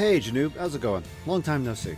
Hey, Janoob, how's it going? Long time no see.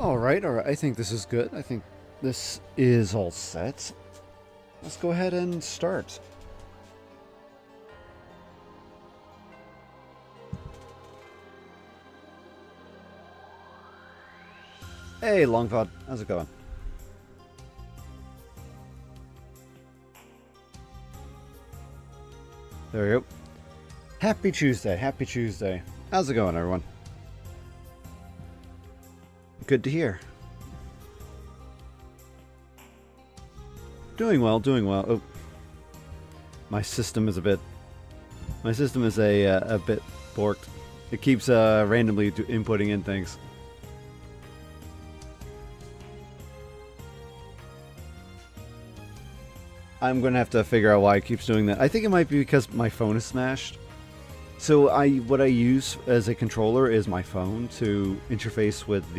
Alright, I think this is good. I think this is all set. Let's go ahead and start. Hey, Longpod, how's it going? There we go. Happy Tuesday, happy Tuesday. How's it going, everyone? Good to hear. Doing well, doing well. Oh, my system is a bit borked. It keeps randomly inputting in things. I'm gonna have to figure out why it keeps doing that. I think it might be because my phone is smashed. So what I use as a controller is my phone to interface with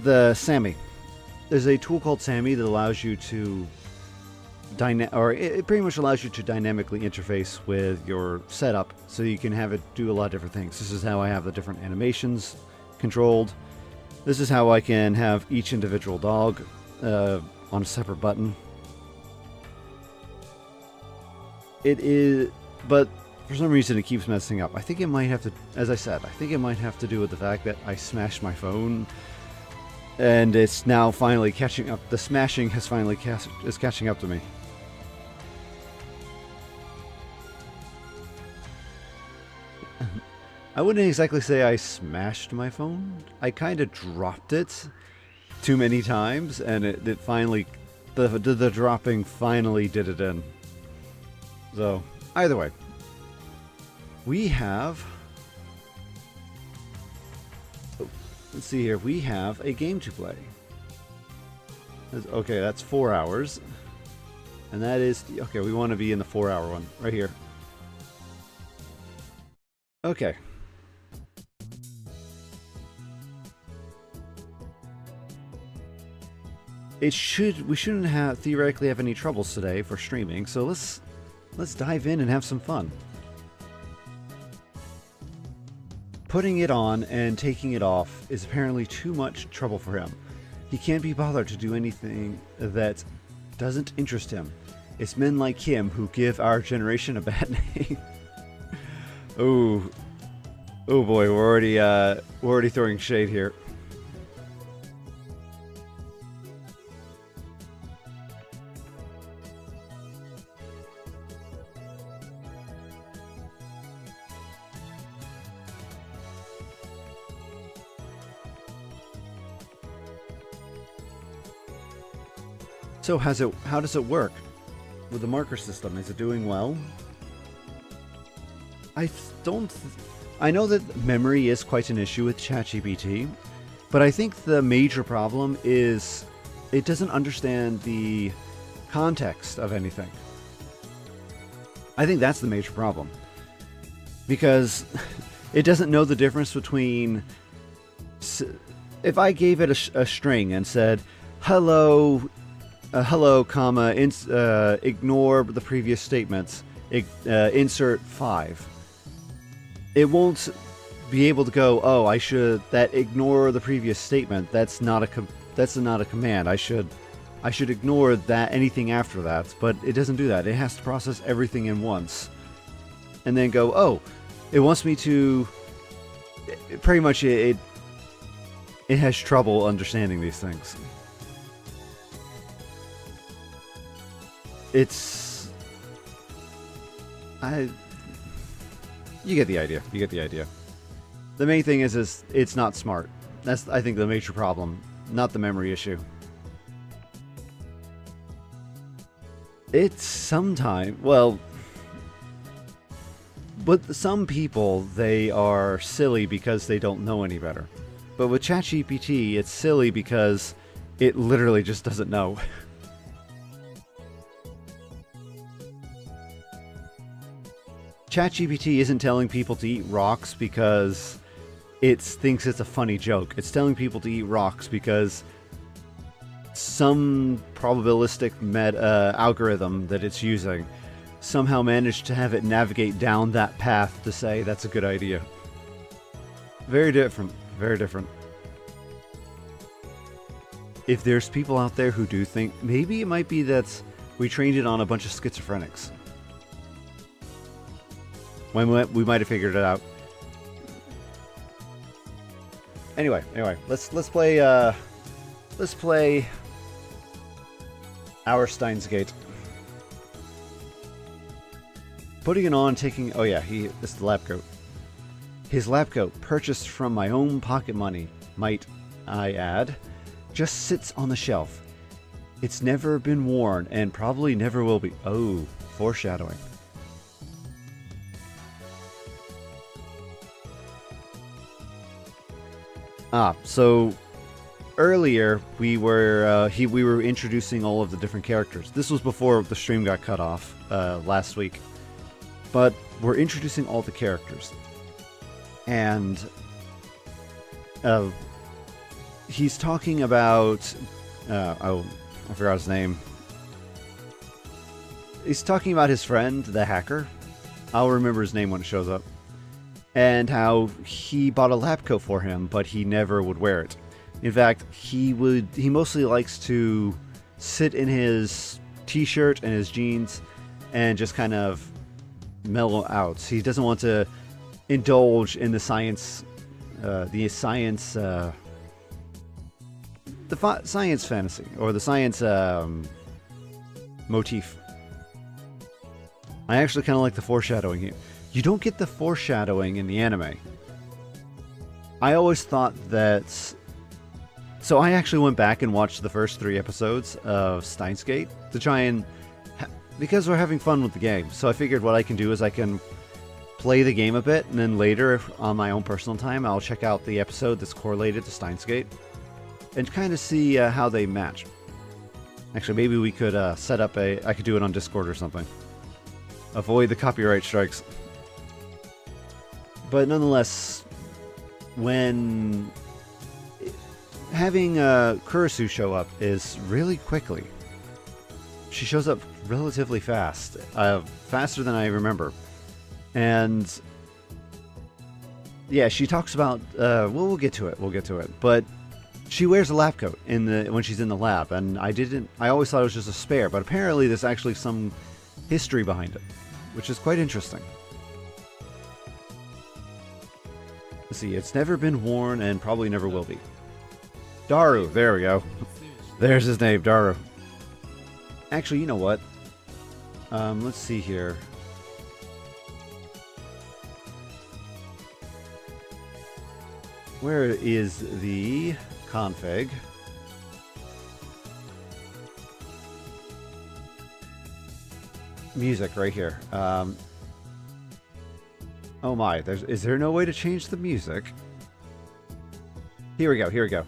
the Sammy. There's a tool called Sammy that allows you to it pretty much allows you to dynamically interface with your setup, so you can have it do a lot of different things. This is how I have the different animations controlled. This is how I can have each individual dog on a separate button. It is. But for some reason it keeps messing up. I think it might have to, as I said, I think it might have to do with the fact that I smashed my phone, and it's now finally catching up. The smashing has finally is catching up to me. I wouldn't exactly say I smashed my phone. I kind of dropped it too many times, and it finally, the dropping finally did it in. So. Either way, we have, let's see here, we have a game to play. Okay, that's 4 hours. And that is, okay, we want to be in the 4-hour one, right here. Okay. We shouldn't theoretically have any troubles today for streaming, so let's dive in and have some fun. Putting it on and taking it off is apparently too much trouble for him. He can't be bothered to do anything that doesn't interest him. It's men like him who give our generation a bad name. Oh boy, we're already throwing shade here. So how does it work with the marker system? Is it doing well? I know that memory is quite an issue with ChatGPT, but I think the major problem is it doesn't understand the context of anything. I think that's the major problem, because it doesn't know the difference between, if I gave it a string and said, hello, comma, ignore the previous statements, insert 5. It won't be able to go, oh, ignore the previous statement. That's not a command. I should ignore that, anything after that, but it doesn't do that. It has to process everything in once. And then go, oh, it wants me to, pretty much it has trouble understanding these things. You get the idea. You get the idea. The main thing is it's not smart. That's, I think, the major problem not the memory issue. It's sometimes, well, but some people, they are silly because they don't know any better. But with ChatGPT, it's silly because it literally just doesn't know. ChatGPT isn't telling people to eat rocks because it thinks it's a funny joke. It's telling people to eat rocks because some probabilistic algorithm that it's using somehow managed to have it navigate down that path to say that's a good idea. Very different. Very different. If there's people out there who do think maybe it might be that we trained it on a bunch of schizophrenics, we might have figured it out. Anyway, let's play our Steins Gate. Putting it on, taking... Oh yeah, this is the lab coat. His lab coat, purchased from my own pocket money, might I add, just sits on the shelf. It's never been worn, and probably never will be. Oh, foreshadowing. So earlier we were introducing all of the different characters. This was before the stream got cut off last week, but we're introducing all the characters, and he's talking about I forgot his name. He's talking about his friend, the hacker. I'll remember his name when it shows up. And how he bought a lab coat for him, but he never would wear it. In fact, he mostly likes to sit in his t-shirt and his jeans and just kind of mellow out. He doesn't want to indulge in the science fantasy, or the science motif. I actually kind of like the foreshadowing here. You don't get the foreshadowing in the anime. I always thought that... So I actually went back and watched the first 3 episodes of Steins Gate to try and... because we're having fun with the game. So I figured what I can do is I can play the game a bit, and then later, on my own personal time, I'll check out the episode that's correlated to Steins Gate and kind of see how they match. Actually, maybe we could set up I could do it on Discord or something. Avoid the copyright strikes. But nonetheless, when having Kurisu show up is really quickly. She shows up relatively fast, faster than I remember. And yeah, she talks about, we'll get to it, but she wears a lab coat when she's in the lab, and I always thought it was just a spare, but apparently there's actually some history behind it, which is quite interesting. Let's see, it's never been worn and probably never will be. Daru, there we go. There's his name, Daru. Actually, you know what? Let's see here. Where is the config? Music right here. Oh my, is there no way to change the music? Here we go.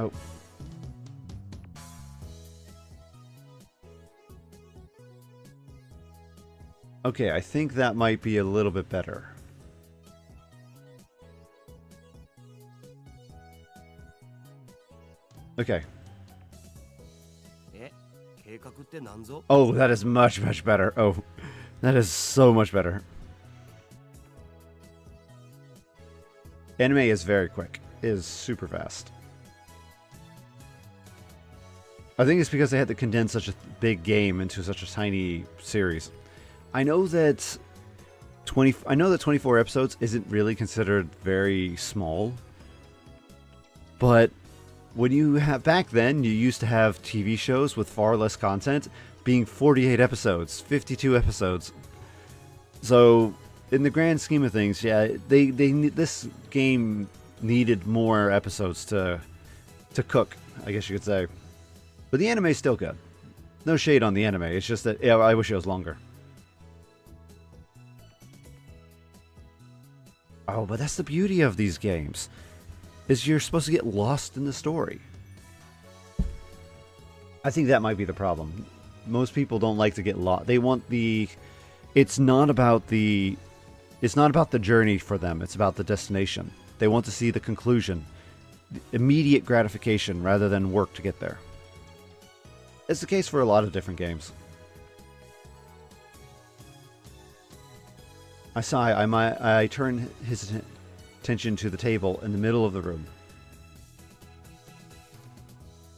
Oh. Okay, I think that might be a little bit better. Okay. Oh, that is much, much better. Oh, that is so much better. Anime is very quick. It is super fast. I think it's because they had to condense such a big game into such a tiny series. I know that 24 episodes isn't really considered very small, but when you have back then, you used to have TV shows with far less content being 48 episodes, 52 episodes. So in the grand scheme of things, yeah, this game needed more episodes to cook, I guess you could say. But the anime is still good. No shade on the anime. It's just that, yeah, I wish it was longer. Oh, but that's the beauty of these games, is you're supposed to get lost in the story. I think that might be the problem. Most people don't like to get lost. They want the... It's not about the journey for them. It's about the destination. They want to see the conclusion. Immediate gratification rather than work to get there. It's the case for a lot of different games. I sigh. I turn his attention to the table in the middle of the room.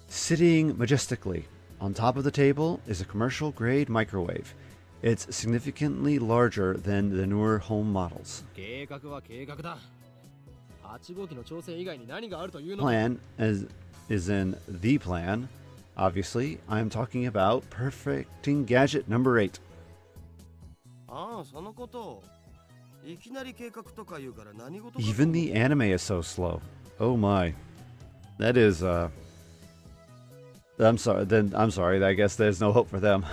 Sitting majestically on top of the table is a commercial-grade microwave. It's significantly larger than the newer home models. Plan is in the plan. Obviously, I am talking about perfecting gadget number 8. Even the anime is so slow. Oh my. That is, I'm sorry, I guess there's no hope for them.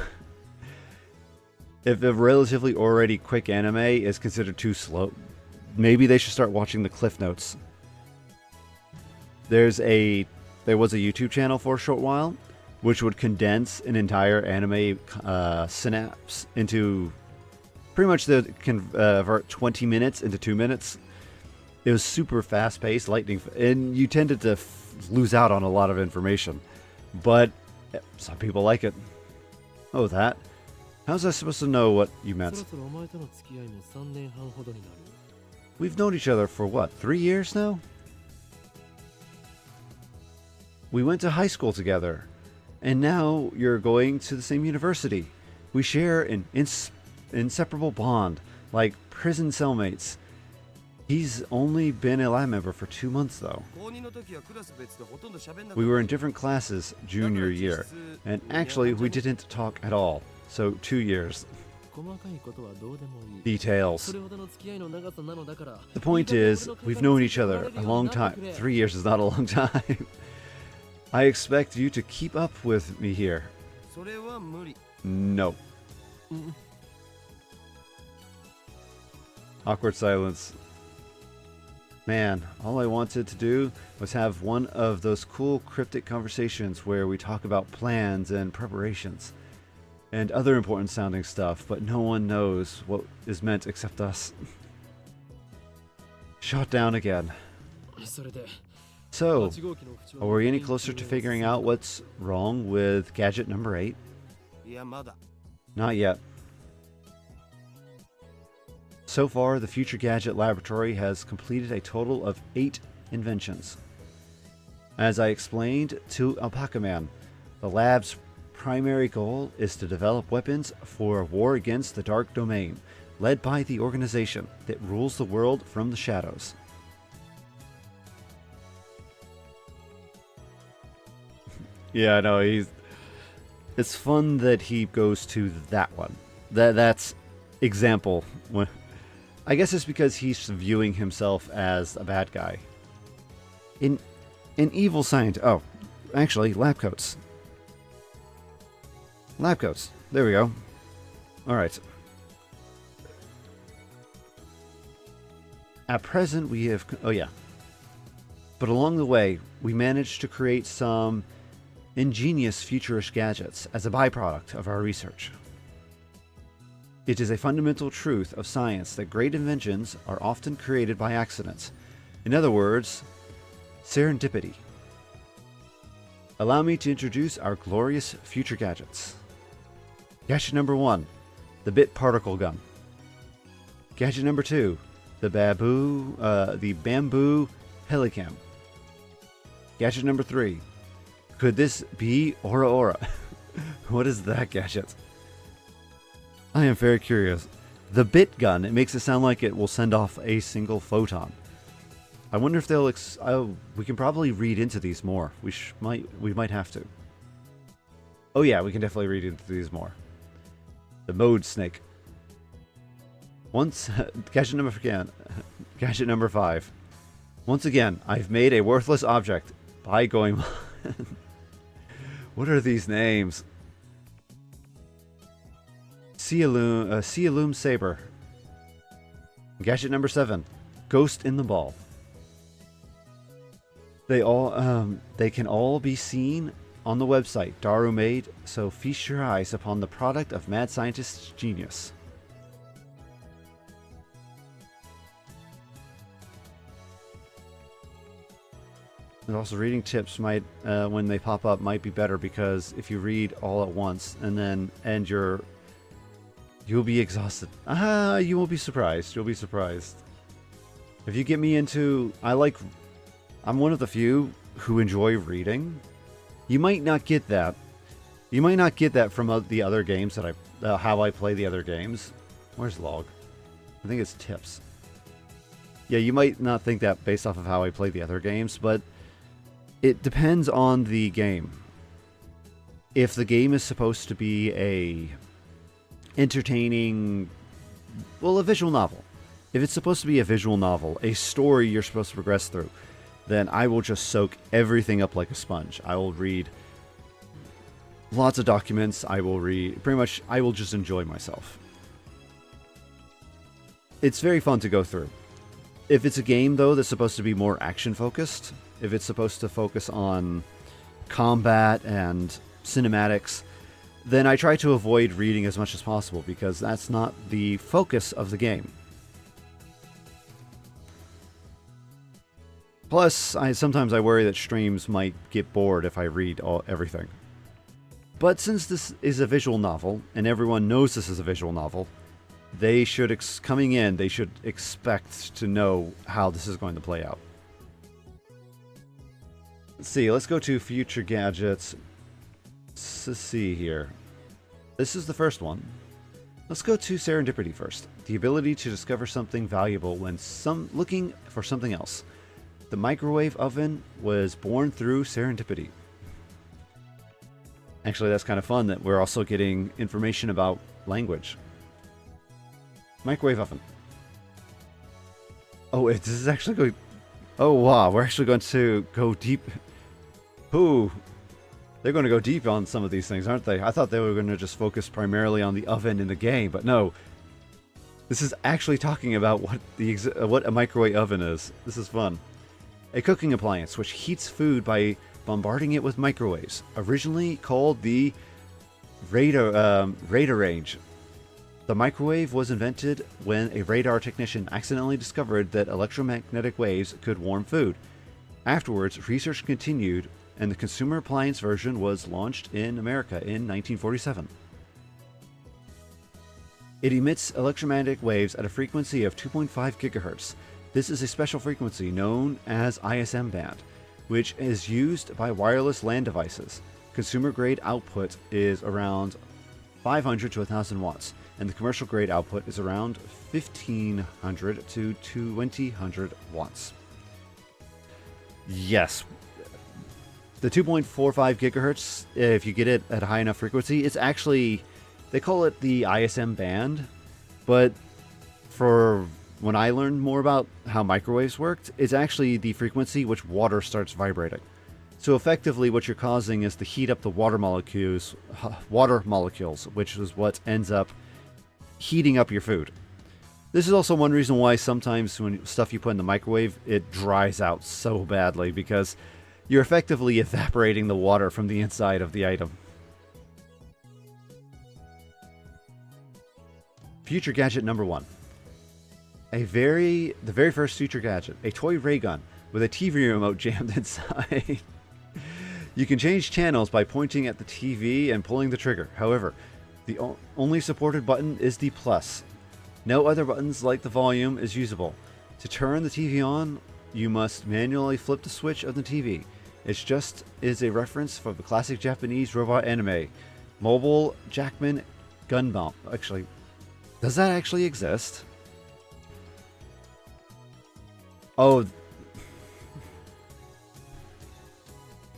If a relatively already quick anime is considered too slow, maybe they should start watching the Cliff Notes. There was a YouTube channel for a short while, which would condense an entire anime synapse into pretty much convert 20 minutes into 2 minutes. It was super fast-paced, lightning, and you tended to lose out on a lot of information. But some people like it. Oh, that. How's I supposed to know what you meant? We've known each other for what, 3 years now? We went to high school together, and now you're going to the same university. We share an inseparable bond, like prison cellmates. He's only been a lab member for 2 months, though. We were in different classes junior year, and actually we didn't talk at all. So 2 years. Details. The point is, we've known each other a long time. 3 years is not a long time. I expect you to keep up with me here. No. Awkward silence. Man, all I wanted to do was have one of those cool cryptic conversations where we talk about plans and preparations and other important sounding stuff, but no one knows what is meant except us. Shot down again. So, are we any closer to figuring out what's wrong with gadget number 8? Not yet. So far, the Future Gadget Laboratory has completed a total of 8 inventions. As I explained to Alpaca Man, the lab's primary goal is to develop weapons for a war against the Dark Domain, led by the organization that rules the world from the shadows. Yeah, no, it's fun that he goes to that one. That's example. I guess it's because he's viewing himself as a bad guy. An evil scientist. Oh, actually, lab coats. Lab coats. There we go. Alright. At present, we have... Oh, yeah. But along the way, we managed to create some ingenious futurist gadgets as a byproduct of our research. It is a fundamental truth of science that great inventions are often created by accident. In other words, serendipity. Allow me to introduce our glorious future gadgets. Gadget number 1, the bit particle gun. Gadget number 2, the bamboo helicam. Gadget number 3, could this be Aura Aura? What is that gadget? I am very curious. The bit gun, it makes it sound like it will send off a single photon. I wonder if they'll... we can probably read into these more. We might have to. Oh yeah, we can definitely read into these more. The mode snake. Once, gadget number 5. Once again, I've made a worthless object by going... What are these names? Sea Saber. Gadget number 7. Ghost in the Ball. They can all be seen on the website Daru made, so feast your eyes upon the product of mad scientist's genius. And also, reading tips might, when they pop up, might be better, because if you read all at once and then end you'll be exhausted. You won't be surprised. You'll be surprised. If you get me into, I'm one of the few who enjoy reading. You might not get that. You might not get that from the other games that how I play the other games. Where's log? I think it's tips. Yeah, you might not think that based off of how I play the other games, but it depends on the game. If the game is supposed to be a entertaining, well, a visual novel. If it's supposed to be a visual novel, a story you're supposed to progress through, then I will just soak everything up like a sponge. I will read lots of documents. I will just enjoy myself. It's very fun to go through. If it's a game, though, that's supposed to be more action-focused, if it's supposed to focus on combat and cinematics, then I try to avoid reading as much as possible, because that's not the focus of the game. Plus, sometimes I worry that streams might get bored if I read everything. But since this is a visual novel, and everyone knows this is a visual novel, they should, coming in, they should expect to know how this is going to play out. Let's see, let's go to future gadgets. Let's see here. This is the first one. Let's go to serendipity first. The ability to discover something valuable when looking for something else. The microwave oven was born through serendipity. Actually, that's kind of fun that we're also getting information about language. Microwave oven. Oh, this is actually going... Oh, wow, we're actually going to go deep. Ooh, they're going to go deep on some of these things, aren't they? I thought they were going to just focus primarily on the oven in the game, but no. This is actually talking about what a microwave oven is. This is fun. A cooking appliance which heats food by bombarding it with microwaves. Originally called the radar range. The microwave was invented when a radar technician accidentally discovered that electromagnetic waves could warm food. Afterwards, research continued, and the consumer appliance version was launched in America in 1947. It emits electromagnetic waves at a frequency of 2.5 gigahertz. This is a special frequency known as ISM band, which is used by wireless LAN devices. Consumer-grade output is around 500 to 1,000 watts, and the commercial-grade output is around 1,500 to 2,000 watts. Yes, the 2.45 gigahertz, if you get it at a high enough frequency, it's actually, they call it the ISM band, but for when I learned more about how microwaves worked, it's actually the frequency which water starts vibrating. So effectively what you're causing is to heat up the water molecules, which is what ends up heating up your food. This is also one reason why sometimes when stuff you put in the microwave, it dries out so badly, because you're effectively evaporating the water from the inside of the item. Future gadget number 1. The very first future gadget, a toy ray gun with a TV remote jammed inside. You can change channels by pointing at the TV and pulling the trigger. However, the only supported button is the plus. No other buttons like the volume is usable. To turn the TV on, you must manually flip the switch of the TV. It just is a reference for the classic Japanese robot anime, Mobile Jackman Gunbound. Actually, does that actually exist? Oh,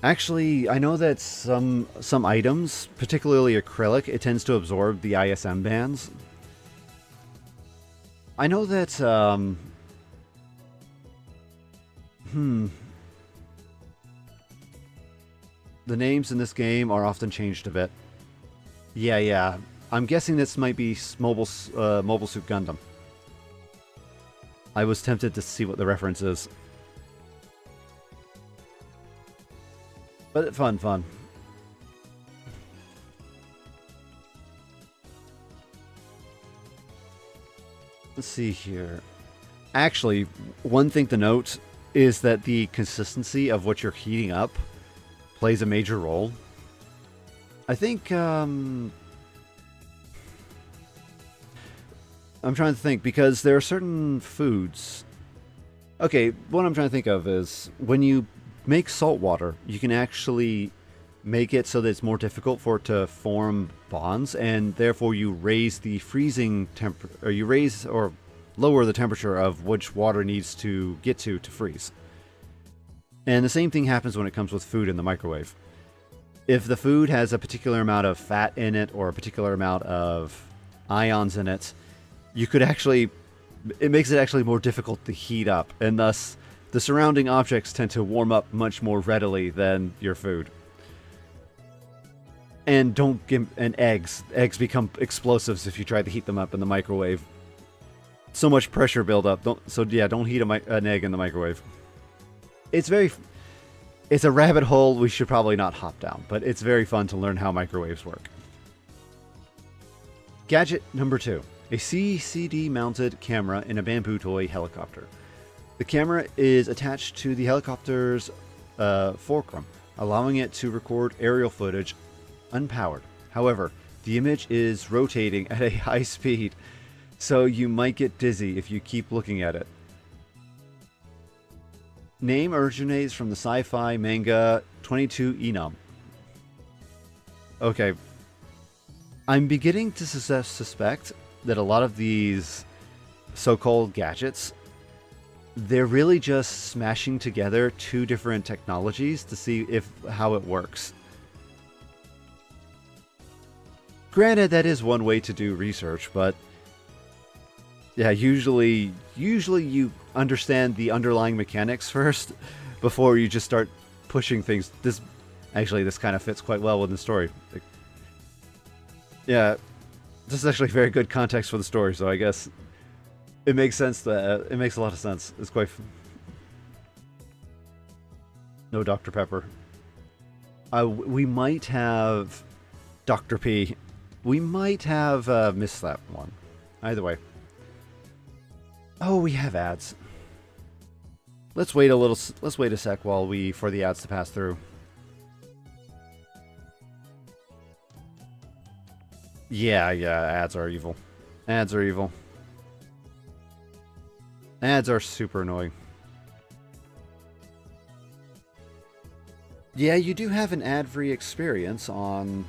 actually, I know that some items, particularly acrylic, it tends to absorb the ISM bands. I know that, the names in this game are often changed a bit. Yeah, yeah. I'm guessing this might be Mobile Suit Gundam. I was tempted to see what the reference is. But fun, fun. Let's see here. Actually, one thing to note is that the consistency of what you're heating up plays a major role. I think, I'm trying to think, because there are certain foods. Okay, what I'm trying to think of is when you make salt water, you can actually make it so that it's more difficult for it to form bonds, and therefore you raise the freezing temperature, or you raise or lower the temperature of which water needs to get to freeze. And the same thing happens when it comes with food in the microwave. If the food has a particular amount of fat in it or a particular amount of ions in it, you could actually, it makes it actually more difficult to heat up, and thus the surrounding objects tend to warm up much more readily than your food. And eggs become explosives if you try to heat them up in the microwave. So much pressure buildup. Don't heat an egg in the microwave. It's a rabbit hole we should probably not hop down, but it's very fun to learn how microwaves work. Gadget number 2. A CCD mounted camera in a bamboo toy helicopter. The camera is attached to the helicopter's fulcrum, allowing it to record aerial footage unpowered. However, the image is rotating at a high speed, so you might get dizzy if you keep looking at it. Name originates from the sci-fi manga 22 Inam. Okay. I'm beginning to suspect that a lot of these so-called gadgets, they're really just smashing together two different technologies to see how it works. Granted, that is one way to do research, but yeah, usually you understand the underlying mechanics first before you just start pushing things. This kind of fits quite well with the story. Yeah, this is actually very good context for the story, so I guess it makes sense. It makes a lot of sense. It's quite... No Dr. Pepper. We might have Dr. P. We might have missed that one. Either way. Oh, we have ads. Let's wait a sec for the ads to pass through. Yeah, ads are evil. Ads are evil. Ads are super annoying. Yeah, you do have an ad-free experience on...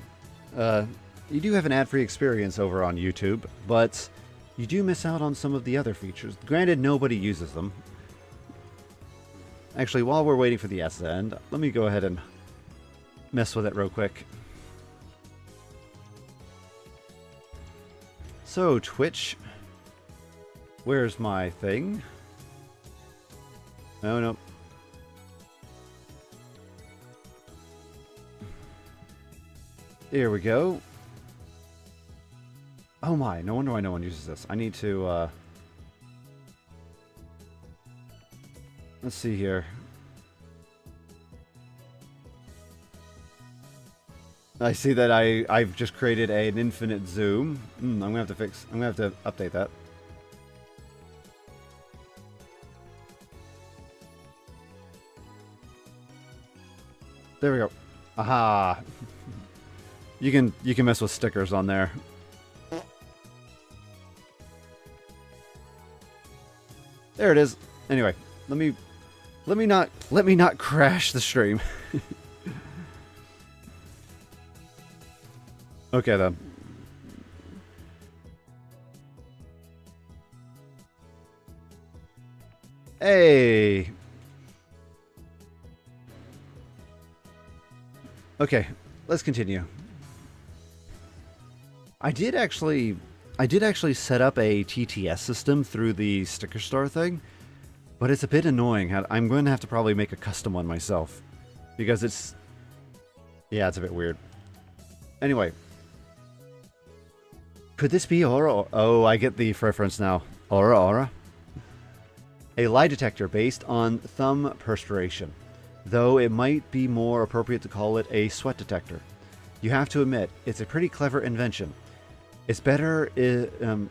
you do have an ad-free experience over on YouTube, but you do miss out on some of the other features. Granted, nobody uses them. Actually, while we're waiting for the ads to end, let me go ahead and mess with it real quick. So, Twitch. Where's my thing? Oh, no. Here we go. Oh my, no wonder why no one uses this. I need to, let's see here. I see that I've just created an infinite zoom. I'm gonna have to update that. There we go. Aha. You can mess with stickers on there. There it is. Anyway, let me not crash the stream. Okay then. Hey. Okay, let's continue. I did actually I did actually set up a TTS system through the sticker store thing, but it's a bit annoying. I'm going to have to probably make a custom one myself, because it's... yeah, it's a bit weird. Anyway. Could this be Aura? Oh, I get the reference now. Aura. A lie detector based on thumb perspiration, though it might be more appropriate to call it a sweat detector. You have to admit, it's a pretty clever invention. It's better,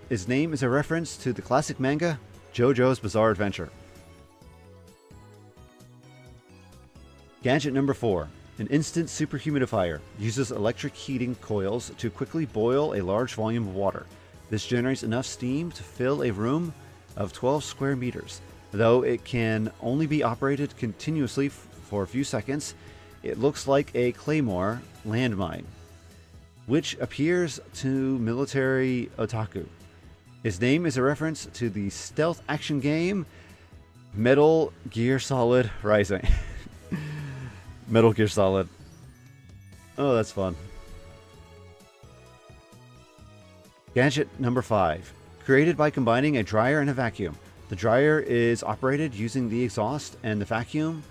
his name is a reference to the classic manga, JoJo's Bizarre Adventure. Gadget number 4. An instant superhumidifier. Uses electric heating coils to quickly boil a large volume of water. This generates enough steam to fill a room of 12 square meters. Though it can only be operated continuously for a few seconds, it looks like a claymore landmine, which appears to military otaku. His name is a reference to the stealth action game Metal Gear Solid Rising. Metal Gear Solid. Oh, that's fun. Gadget number 5. Created by combining a dryer and a vacuum. The dryer is operated using the exhaust and the vacuum.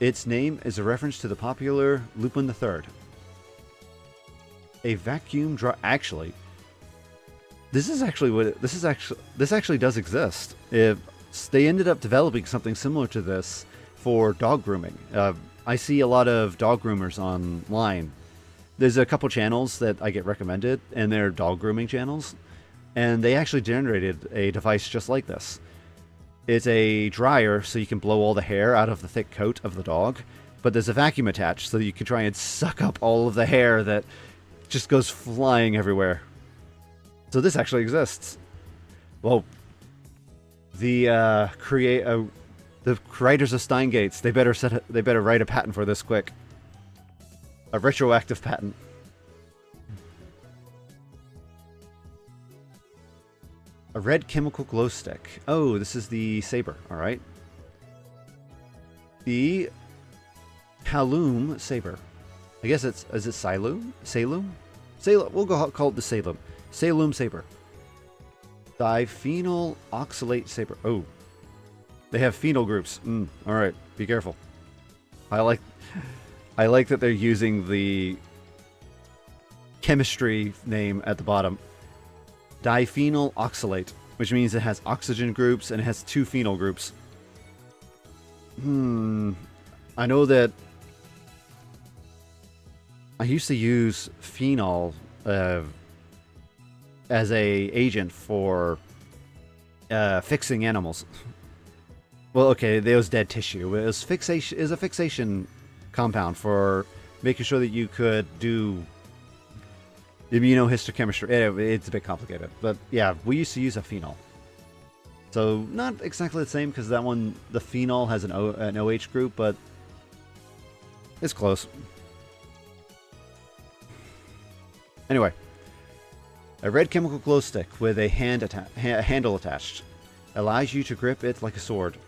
Its name is a reference to the popular Lupin III. A vacuum dryer. Actually, this actually does exist. If they ended up developing something similar to this for dog grooming. I see a lot of dog groomers online. There's a couple channels that I get recommended, and they're dog grooming channels. And they actually generated a device just like this. It's a dryer, so you can blow all the hair out of the thick coat of the dog. But there's a vacuum attached, so you can try and suck up all of the hair that just goes flying everywhere. So this actually exists. Well, the writers of Stein Gates, they better write a patent for this quick. A retroactive patent. A red chemical glow stick. Oh, this is the saber. All right. The Halum saber. I guess is it Salum? Salum? Salum. We'll call it the Salum. Salum saber. Diphenyl oxalate saber. Oh. They have phenyl groups. All right, be careful. I like that they're using the chemistry name at the bottom. Diphenyl oxalate, which means it has oxygen groups and it has 2 phenyl groups. I know that I used to use phenol as a agent for fixing animals. Well, okay, there was dead tissue. It was a fixation compound for making sure that you could do immunohistochemistry. It's a bit complicated, but yeah, we used to use a phenol. So not exactly the same, because that one, the phenol has an OH group, but it's close. Anyway, a red chemical glow stick with a handle attached allows you to grip it like a sword.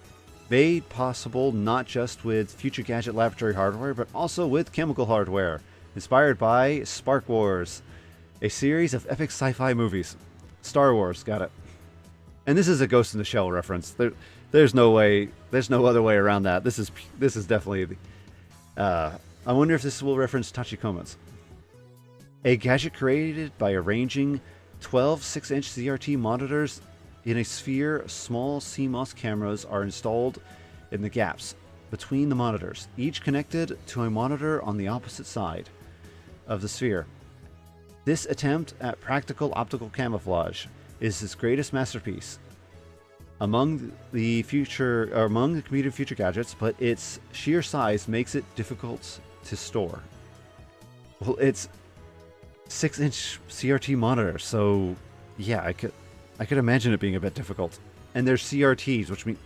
Made possible not just with Future Gadget laboratory hardware, but also with chemical hardware. Inspired by Spark Wars, a series of epic sci-fi movies. Star Wars, got it. And this is a Ghost in the Shell reference. There's no other way around that. This is definitely. I wonder if this will reference Tachikomas. A gadget created by arranging 12 6-inch CRT monitors in a sphere. Small CMOS cameras are installed in the gaps between the monitors, each connected to a monitor on the opposite side of the sphere. This attempt at practical optical camouflage is his greatest masterpiece among the computer future gadgets, but its sheer size makes it difficult to store. Well, it's 6-inch CRT monitor, so yeah, I could imagine it being a bit difficult. And there's CRTs, which mean,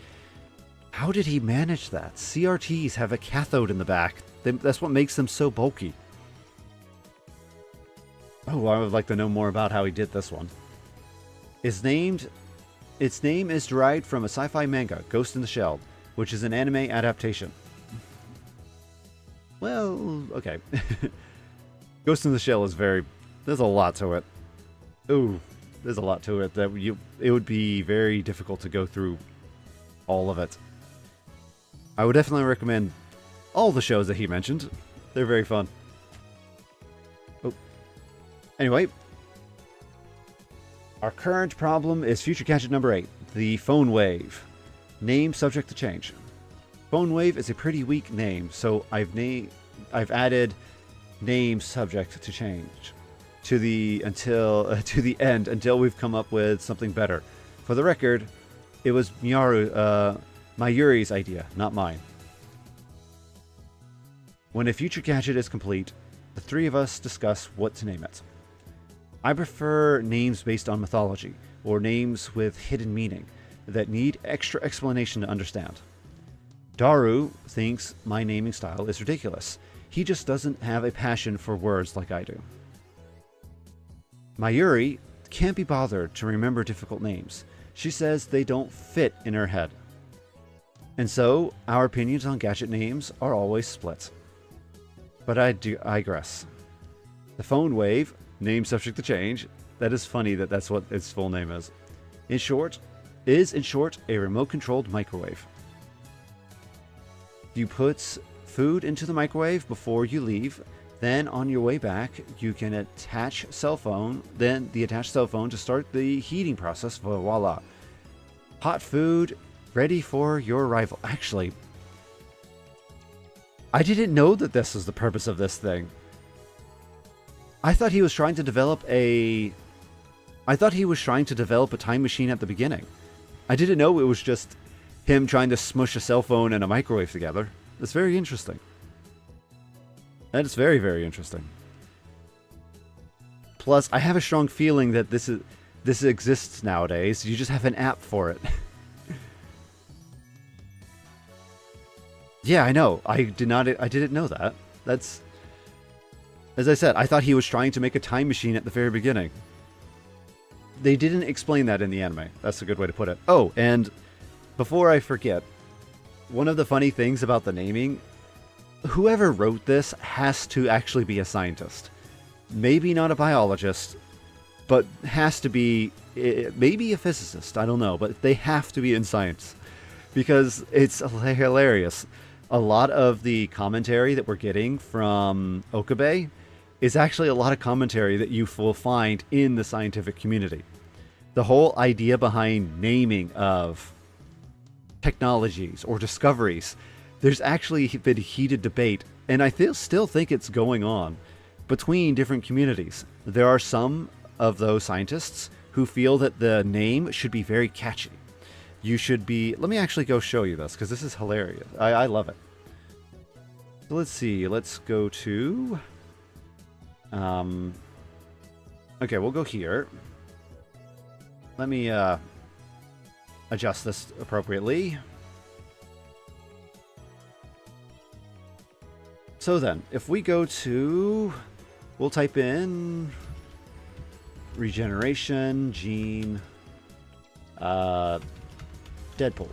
how did he manage that? CRTs have a cathode in the back. That's what makes them so bulky. Oh, I would like to know more about how he did this one. Its name is derived from a sci-fi manga, Ghost in the Shell, which is an anime adaptation. Well, okay. Ghost in the Shell is there's a lot to it. Ooh. there's a lot to it that it would be very difficult to go through all of it. I would definitely recommend all the shows that he mentioned. They're very fun. Oh. Anyway, our current problem is future gadget number 8, the phone wave. Name subject to change. Phone wave is a pretty weak name, so I've added name subject to change to the end until we've come up with something better. For the record, it was Mayuri's idea, not mine. When a future gadget is complete, the three of us discuss what to name it. I prefer names based on mythology, or names with hidden meaning that need extra explanation to understand. Daru thinks my naming style is ridiculous. He just doesn't have a passion for words like I do. Mayuri can't be bothered to remember difficult names. She says they don't fit in her head. And so, our opinions on gadget names are always split. But I digress. The phone wave, name subject to change, that is funny that that's what its full name is. In short, a remote-controlled microwave. You put food into the microwave before you leave, then on your way back, you can attach the attached cell phone to start the heating process, voila. Hot food, ready for your arrival. Actually, I didn't know that this was the purpose of this thing. I thought he was trying to develop a time machine at the beginning. I didn't know it was just him trying to smush a cell phone and a microwave together. That's very interesting. That is very, very interesting. Plus, I have a strong feeling that this exists nowadays. You just have an app for it. Yeah, I know. I didn't know that. That's... As I said, I thought he was trying to make a time machine at the very beginning. They didn't explain that in the anime. That's a good way to put it. Oh, and before I forget, one of the funny things about the naming, whoever wrote this has to actually be a scientist. Maybe not a biologist, but has to be, maybe a physicist, I don't know, but they have to be in science. Because it's hilarious. A lot of the commentary that we're getting from Okabe is actually a lot of commentary that you will find in the scientific community. The whole idea behind naming of technologies or discoveries, there's actually been heated debate, and I still think it's going on between different communities. There are some of those scientists who feel that the name should be very catchy. You should be... Let me actually go show you this, because this is hilarious. I love it. So let's see. Let's go to... Okay, we'll go here. Let me adjust this appropriately. So then, if we go to... We'll type in... Regeneration, gene... Deadpool.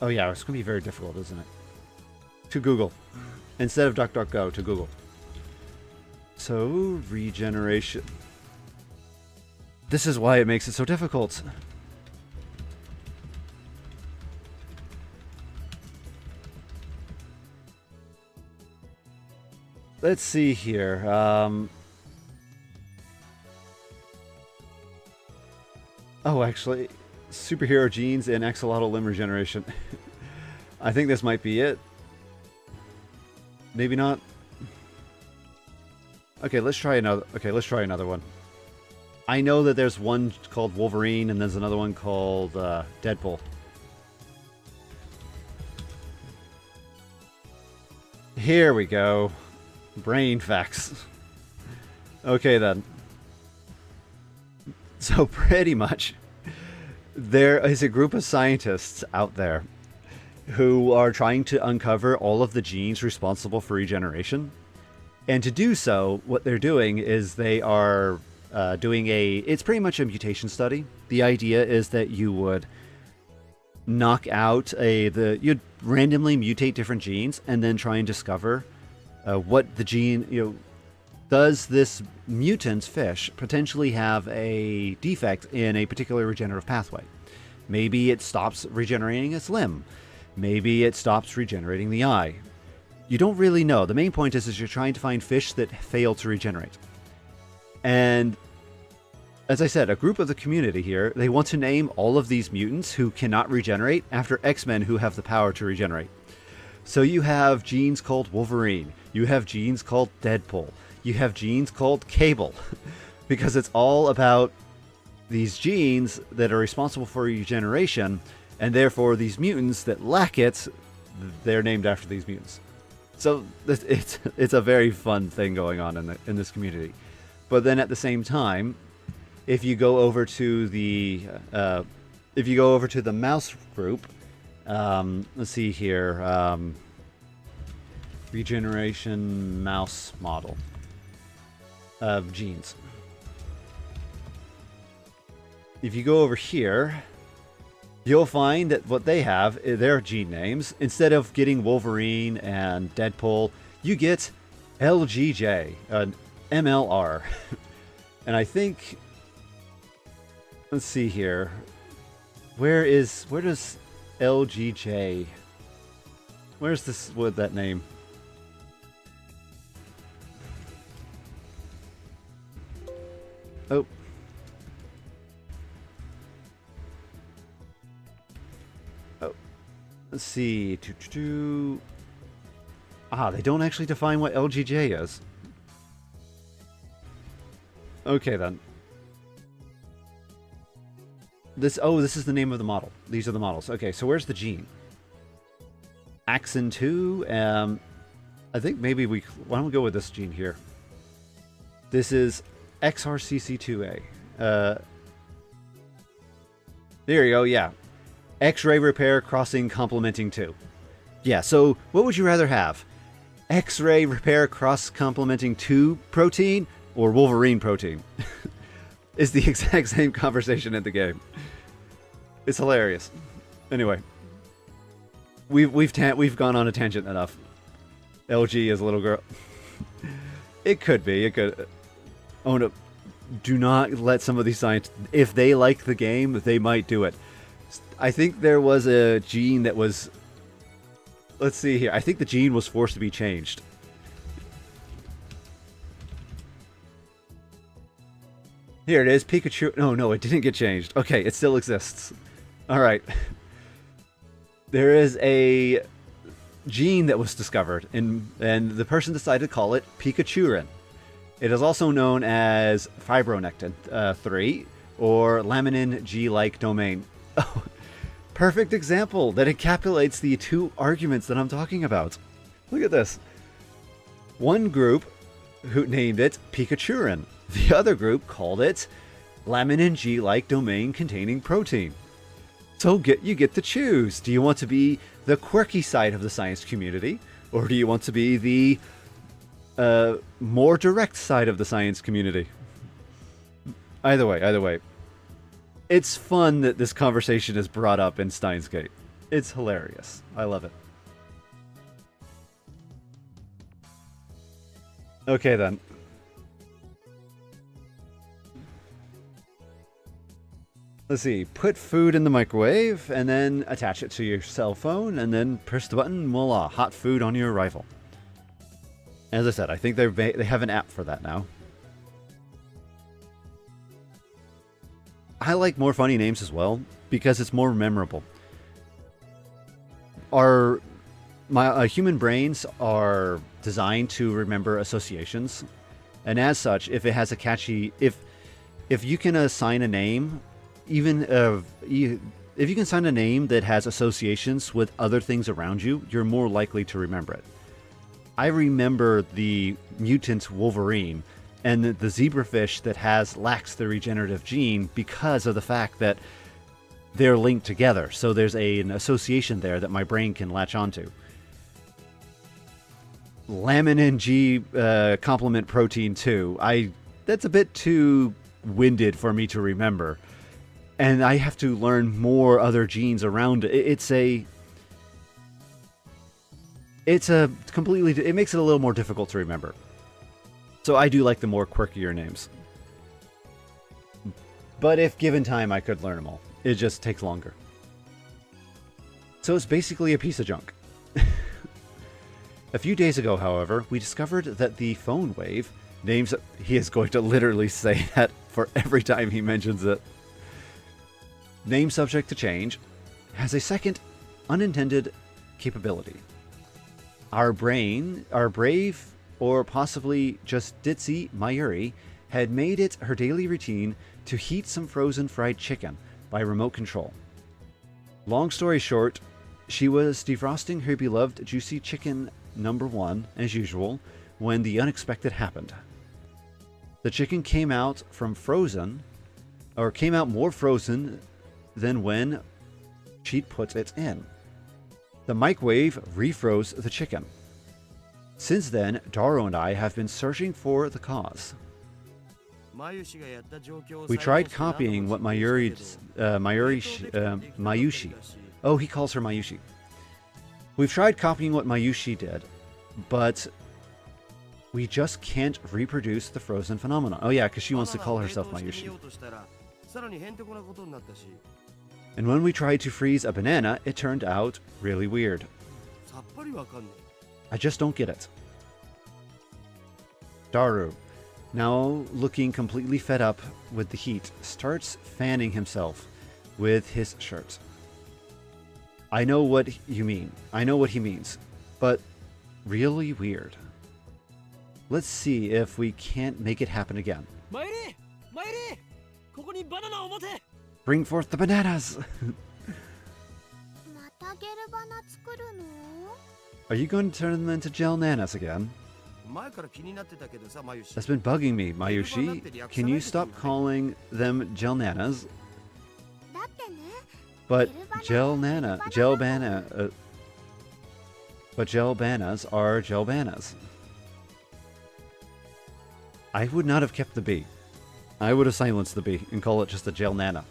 Oh yeah, it's going to be very difficult, isn't it? To Google. Instead of DuckDuckGo, to Google. So, regeneration. This is why it makes it so difficult. Let's see here. Oh, actually, superhero genes and axolotl limb regeneration. I think this might be it. Maybe not. Okay, let's try another. Okay, let's try another one. I know that there's one called Wolverine and there's another one called Deadpool. Here we go. Brain facts. Okay then. So pretty much, there is a group of scientists out there who are trying to uncover all of the genes responsible for regeneration. And to do so, what they're doing is they are doing it's pretty much a mutation study. The idea is that you would knock out you'd randomly mutate different genes and then try and discover what the gene, does this mutant fish potentially have a defect in a particular regenerative pathway? Maybe it stops regenerating its limb. Maybe it stops regenerating the eye. You don't really know. The main point is you're trying to find fish that fail to regenerate. And as I said, a group of the community here, they want to name all of these mutants who cannot regenerate after X-Men who have the power to regenerate. So you have genes called Wolverine. You have genes called Deadpool. You have genes called Cable. Because it's all about these genes that are responsible for regeneration, and therefore these mutants that lack it, they're named after these mutants. So it's a very fun thing going on in this community. But then at the same time, if you go over to the mouse group, let's see here, regeneration mouse model of genes. If you go over here, you'll find that what they have, their gene names, instead of getting Wolverine and Deadpool, you get LGJ, MLR. And I think, let's see here, where does LGJ, where's this, with that name? Oh. Let's see. They don't actually define what LGJ is. Okay, then. This is the name of the model. These are the models. Okay, so where's the gene? Axon 2. I think maybe why don't we go with this gene here? This is XRCC2A. There you go, yeah. X-ray repair crossing complementing 2. Yeah, so what would you rather have? X-ray repair cross complementing 2 protein or Wolverine protein? It's the exact same conversation in the game. It's hilarious. Anyway, we've gone on a tangent enough. LG is a little girl. It could be. It could. Oh no! Do not let some of these scientists. If they like the game, they might do it. I think there was a gene that was... Let's see here. I think the gene was forced to be changed. Here it is. Pikachu... No, it didn't get changed. Okay, it still exists. Alright. There is a gene that was discovered, and the person decided to call it Pikachurin. It is also known as fibronectin 3, or laminin G-like domain. Oh, perfect example that encapsulates the two arguments that I'm talking about. Look at this. One group who named it Pikachurin. The other group called it laminin G-like domain containing protein. So you get to choose. Do you want to be the quirky side of the science community, or do you want to be the more direct side of the science community? Either way. It's fun that this conversation is brought up in Steins Gate. It's hilarious. I love it. Okay then. Let's see. Put food in the microwave and then attach it to your cell phone and then press the button. Voila, hot food on your rifle. As I said, I think they have an app for that now. I like more funny names as well because it's more memorable. Human brains are designed to remember associations, and as such, if it has a catchy, if you can assign a name, even if you can assign a name that has associations with other things around you, you're more likely to remember it. I remember the mutant Wolverine and the zebrafish that lacks the regenerative gene because of the fact that they're linked together. So there's an association there that my brain can latch onto. Laminin G complement protein 2. That's a bit too winded for me to remember. And I have to learn more other genes around it. It's a completely... It makes it a little more difficult to remember. So I do like the more quirkier names. But if given time, I could learn them all. It just takes longer. So it's basically a piece of junk. A few days ago, however, we discovered that the phone wave names... He is going to literally say that for every time he mentions it. Name subject to change has a second unintended capability. Our brave, or possibly just ditzy Mayuri had made it her daily routine to heat some frozen fried chicken by remote control. Long story short, she was defrosting her beloved juicy chicken #1, as usual, when the unexpected happened. The chicken came out more frozen than when she'd put it in. The microwave refroze the chicken. Since then, Daro and I have been searching for the cause. We tried copying what Mayushi. Oh, he calls her Mayushi. We've tried copying what Mayushi did, but we just can't reproduce the frozen phenomenon. Oh yeah, because she wants to call herself Mayushi. And when we tried to freeze a banana, it turned out really weird. I just don't get it. Daru, now looking completely fed up with the heat, starts fanning himself with his shirt. I know what you mean. I know what he means. But really weird. Let's see if we can't make it happen again. Bring forth the bananas! Are you going to turn them into gelnanas again? That's been bugging me, Mayushi. Can you stop calling them gelnanas? But gelbanas are gelbanas. I would not have kept the B. I would have silenced the B and call it just a gelnana.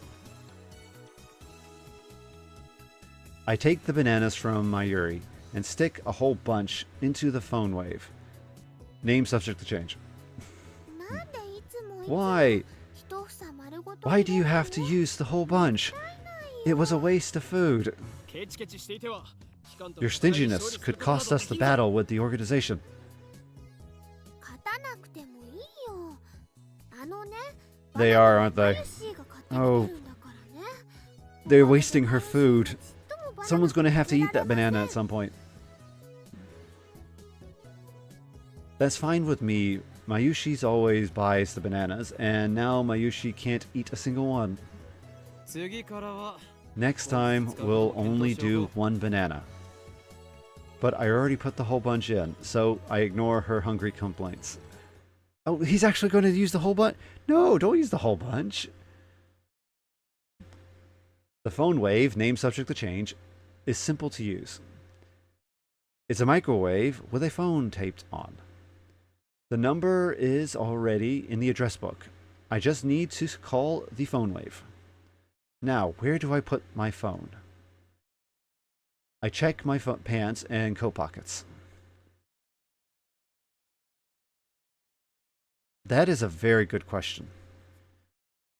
I take the bananas from Mayuri and stick a whole bunch into the phone wave. Name subject to change. Why? Why do you have to use the whole bunch? It was a waste of food. Your stinginess could cost us the battle with the organization. They are, aren't they? Oh. They're wasting her food. Someone's going to have to eat that banana at some point. That's fine with me. Mayushi's always buys the bananas, and now Mayushi can't eat a single one. Next time, we'll only do one banana. But I already put the whole bunch in, so I ignore her hungry complaints. Oh, he's actually going to use the whole bunch? No, don't use the whole bunch. The phone wave, name subject to change, is simple to use. It's a microwave with a phone taped on. The number is already in the address book. I just need to call the phone wave. Now, where do I put my phone? I check my pants and coat pockets. That is a very good question.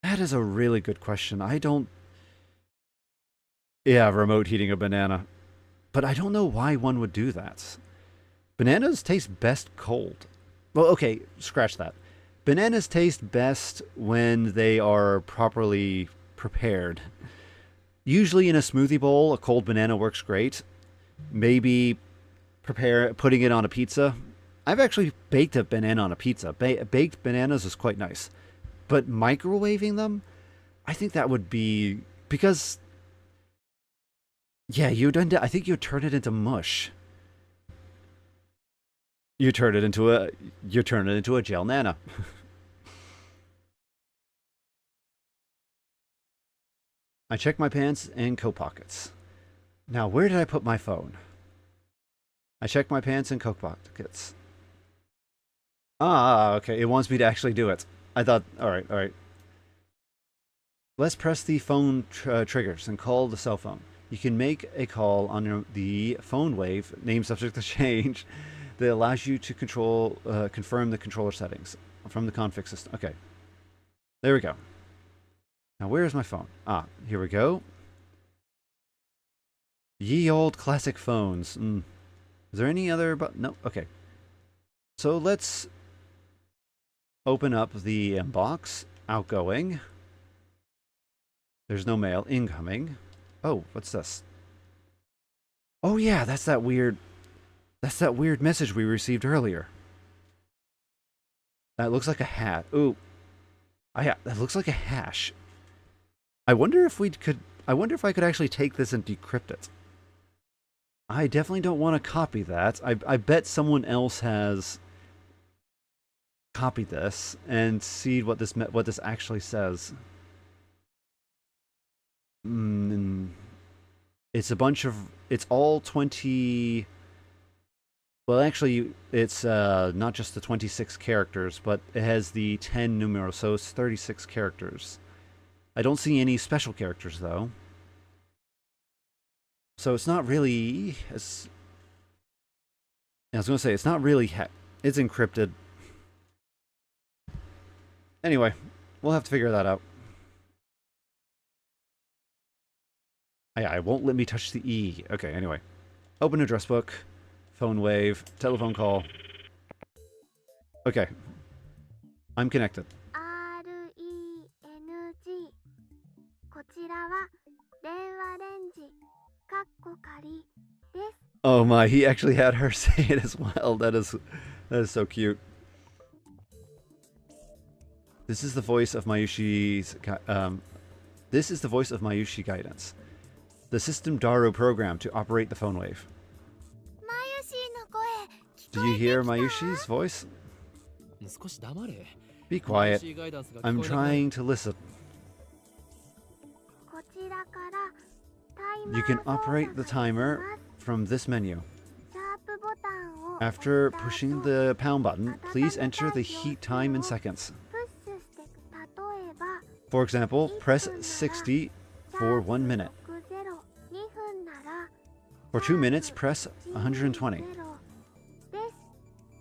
That is a really good question. I don't... Yeah, remote heating a banana. But I don't know why one would do that. Bananas taste best cold. Well, okay, scratch that. Bananas taste best when they are properly prepared. Usually in a smoothie bowl, a cold banana works great. Maybe putting it on a pizza. I've actually baked a banana on a pizza. Baked bananas is quite nice. But microwaving them, I think that would be... Because... Yeah, I think you'd turn it into mush. You turn it into a gelnana. I check my pants and coat pockets. Now, where did I put my phone? I check my pants and coat pockets. Ah, okay. It wants me to actually do it. I thought, all right. Let's press the phone triggers and call the cell phone. you can make a call on the phone wave, name subject to change, that allows you to confirm the controller settings from the config system. Okay. There we go. Now, where is my phone? Ah, here we go. Ye old classic phones. Is there any other button? No. Okay. So let's open up the inbox. Outgoing. There's no mail. Incoming. Oh, what's this? Oh yeah, that's that weird message we received earlier. That looks like a hat. Ooh. Yeah, that looks like a hash. I wonder if I could actually take this and decrypt it. I definitely don't want to copy that. I bet someone else has copied this and see what this actually says. It's all 20. Well, actually, it's not just the 26 characters, but it has the 10 numerals, so it's 36 characters. I don't see any special characters, though. So it's not really... I was going to say, it's not really... It's encrypted. Anyway, we'll have to figure that out. It won't let me touch the E. Okay, anyway. Open address book. Phone wave. Telephone call. Okay. I'm connected. Oh my, he actually had her say it as well. That is so cute. This is the voice of Mayushi's guidance. The system Daru program to operate the phone wave. Do you hear Mayushi's voice? Be quiet. I'm trying to listen. You can operate the timer from this menu. After pushing the pound button, please enter the heat time in seconds. For example, press 60 for 1 minute. For 2 minutes, press 120.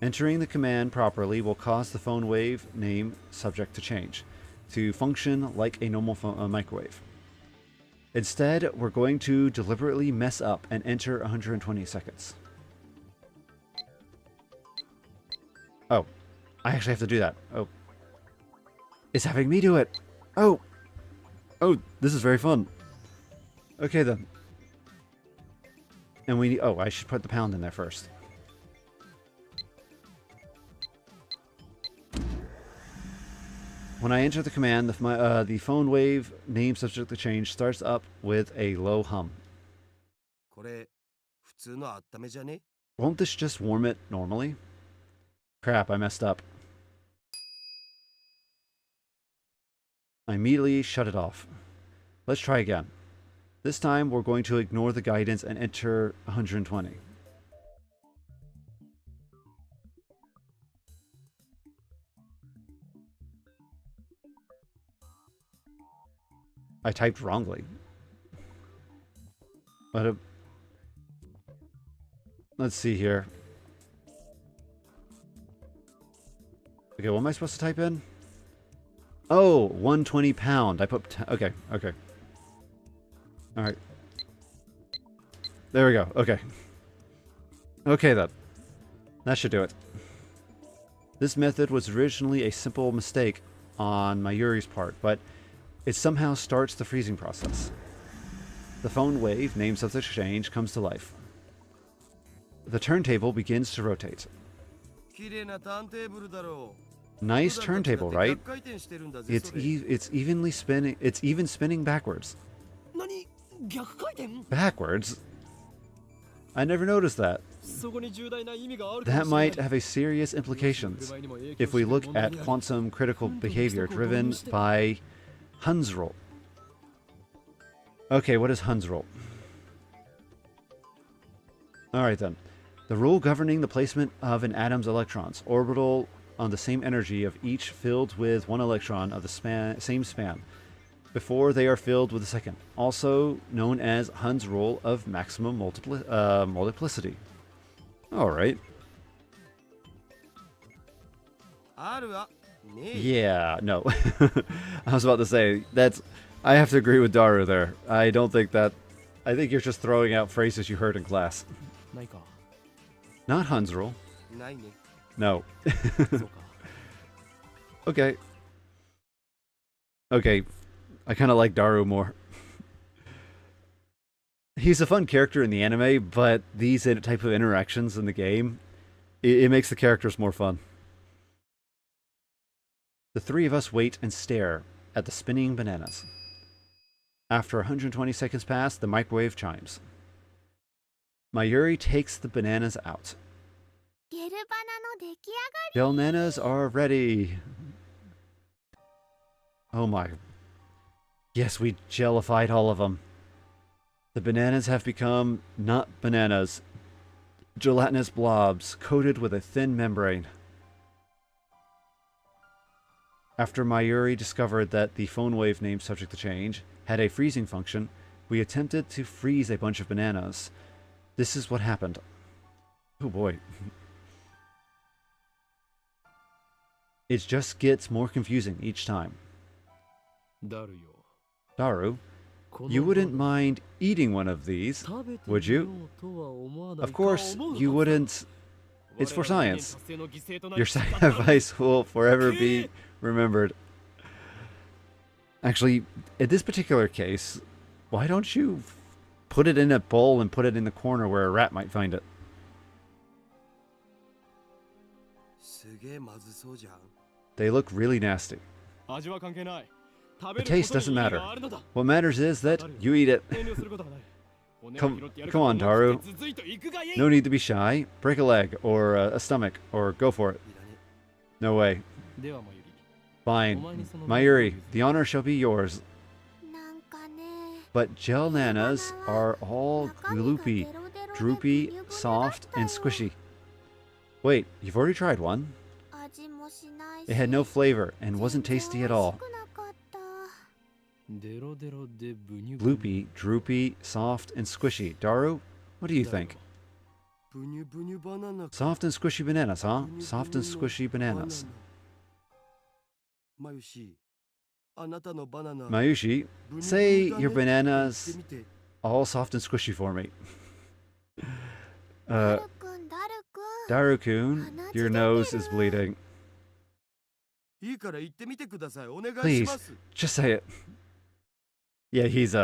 Entering the command properly will cause the phone wave name subject to change to function like a normal microwave. Instead, we're going to deliberately mess up and enter 120 seconds. Oh, I actually have to do that. Oh. It's having me do it. Oh. Oh, this is very fun. Okay then. And I should put the pound in there first. When I enter the command, the phone wave name subject to change starts up with a low hum. Won't this just warm it normally? Crap, I messed up. I immediately shut it off. Let's try again. This time we're going to ignore the guidance and enter 120. I typed wrongly. Let's see here. Okay, what am I supposed to type in? Oh, 120 pound. I put... Okay. Alright. There we go. Okay. Okay, then. That should do it. This method was originally a simple mistake on Mayuri's part, but it somehow starts the freezing process. The phone wave, name subject to change, comes to life. The turntable begins to rotate. Nice turntable, right? It's evenly spinning. It's even spinning backwards. Backwards? I never noticed that. That might have a serious implications if we look at quantum critical behavior driven by Hund's rule. Okay, what is Hund's rule? Alright then. The rule governing the placement of an atom's electrons, orbital on the same energy of each filled with one electron of the same span. before they are filled with a second, also known as Hund's rule of maximum multiplicity. Alright. Yeah, no. I was about to say, I have to agree with Daru there. I don't think that... I think you're just throwing out phrases you heard in class. Not Hund's rule. No. Okay. Okay. I kind of like Daru more. He's a fun character in the anime, but these type of interactions in the game, it makes the characters more fun. The three of us wait and stare at the spinning bananas. After 120 seconds pass, the microwave chimes. Mayuri takes the bananas out. Gelnanas are ready. Oh my. Yes, we gelified all of them. The bananas have become not bananas. Gelatinous blobs coated with a thin membrane. After Mayuri discovered that the phone wave name subject to change had a freezing function, we attempted to freeze a bunch of bananas. This is what happened. Oh boy. It just gets more confusing each time. Daru, you wouldn't mind eating one of these, would you? Of course, you wouldn't. It's for science. Your sacrifice will forever be remembered. Actually, in this particular case, why don't you put it in a bowl and put it in the corner where a rat might find it? They look really nasty. The taste doesn't matter. What matters is that you eat it. Come on, Daru. No need to be shy. Break a leg, or a stomach, or go for it. No way. Fine. Mayuri, the honor shall be yours. But gelnanas are all gloopy, droopy, soft, and squishy. Wait, you've already tried one? It had no flavor and wasn't tasty at all. Gloopy, droopy, soft, and squishy. Daru, what do you think? Soft and squishy bananas, huh? Soft and squishy bananas. Mayushi, say your bananas all soft and squishy for me. Daru-kun, your nose is bleeding. Please, just say it. Yeah, he's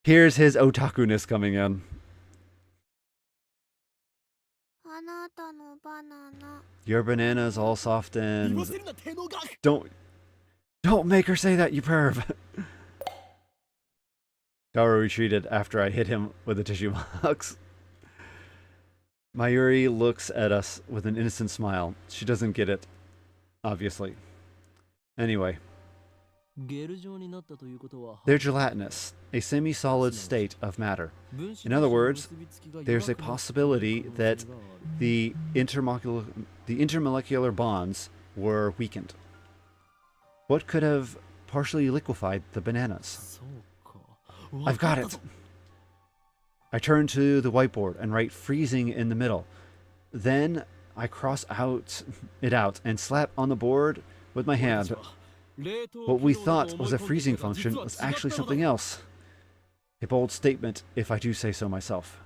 here's his otaku-ness coming in. Your banana's all soft and... Don't make her say that, you perv! Daru retreated after I hit him with a tissue box. Mayuri looks at us with an innocent smile. She doesn't get it, obviously. Anyway. They're gelatinous, a semi-solid state of matter. In other words, there's a possibility that the intermolecular bonds were weakened. What could have partially liquefied the bananas? I've got it! I turn to the whiteboard and write freezing in the middle. Then I cross it out and slap on the board with my hand. What we thought was a freezing function was actually something else. A bold statement, if I do say so myself.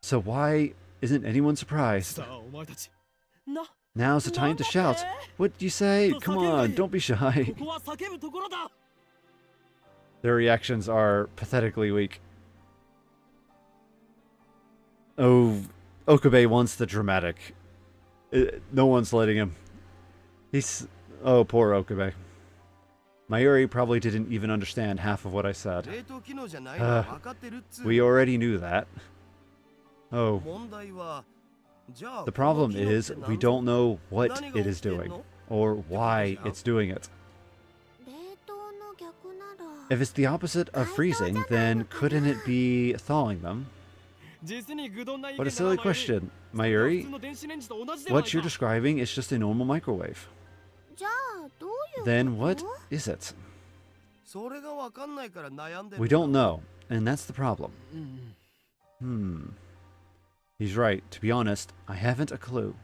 So why isn't anyone surprised? Now's the time to shout. What do you say? Come on, don't be shy. Their reactions are pathetically weak. Oh, Okabe wants the dramatic. No one's letting him. Oh, poor Okabe. Mayuri probably didn't even understand half of what I said. We already knew that. Oh. The problem is, we don't know what it is doing, or why it's doing it. If it's the opposite of freezing, then couldn't it be thawing them? What a silly question, Mayuri. What you're describing is just a normal microwave. Then what is it? We don't know, and that's the problem. He's right. To be honest, I haven't a clue.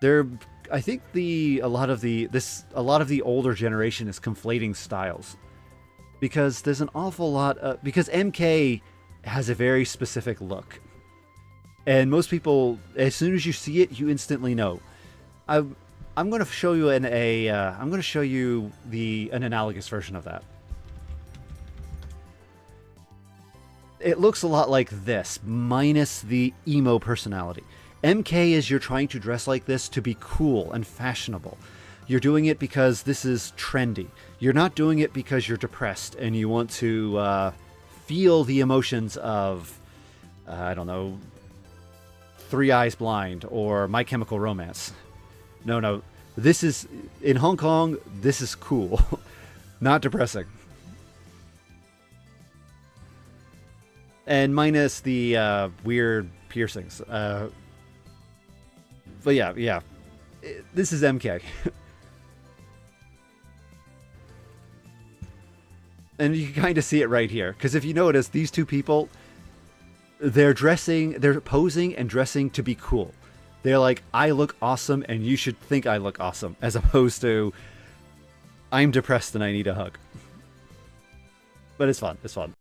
They're I think a lot of the older generation is conflating styles because there's an awful lot because MK has a very specific look. And most people, as soon as you see it, you instantly know. I'm going to show you I'm going to show you an analogous version of that. It looks a lot like this, minus the emo personality. MK is you're trying to dress like this to be cool and fashionable. You're doing it because this is trendy. You're not doing it because you're depressed and you want to feel the emotions of, I don't know, Three Eyes Blind or My Chemical Romance. No. This is, in Hong Kong, this is cool. Not depressing. And minus the weird piercings. But yeah. This is MK. And you can kind of see it right here. Because if you notice, these two people, they're posing and dressing to be cool. They're like, I look awesome and you should think I look awesome. As opposed to, I'm depressed and I need a hug. But it's fun. It's fun.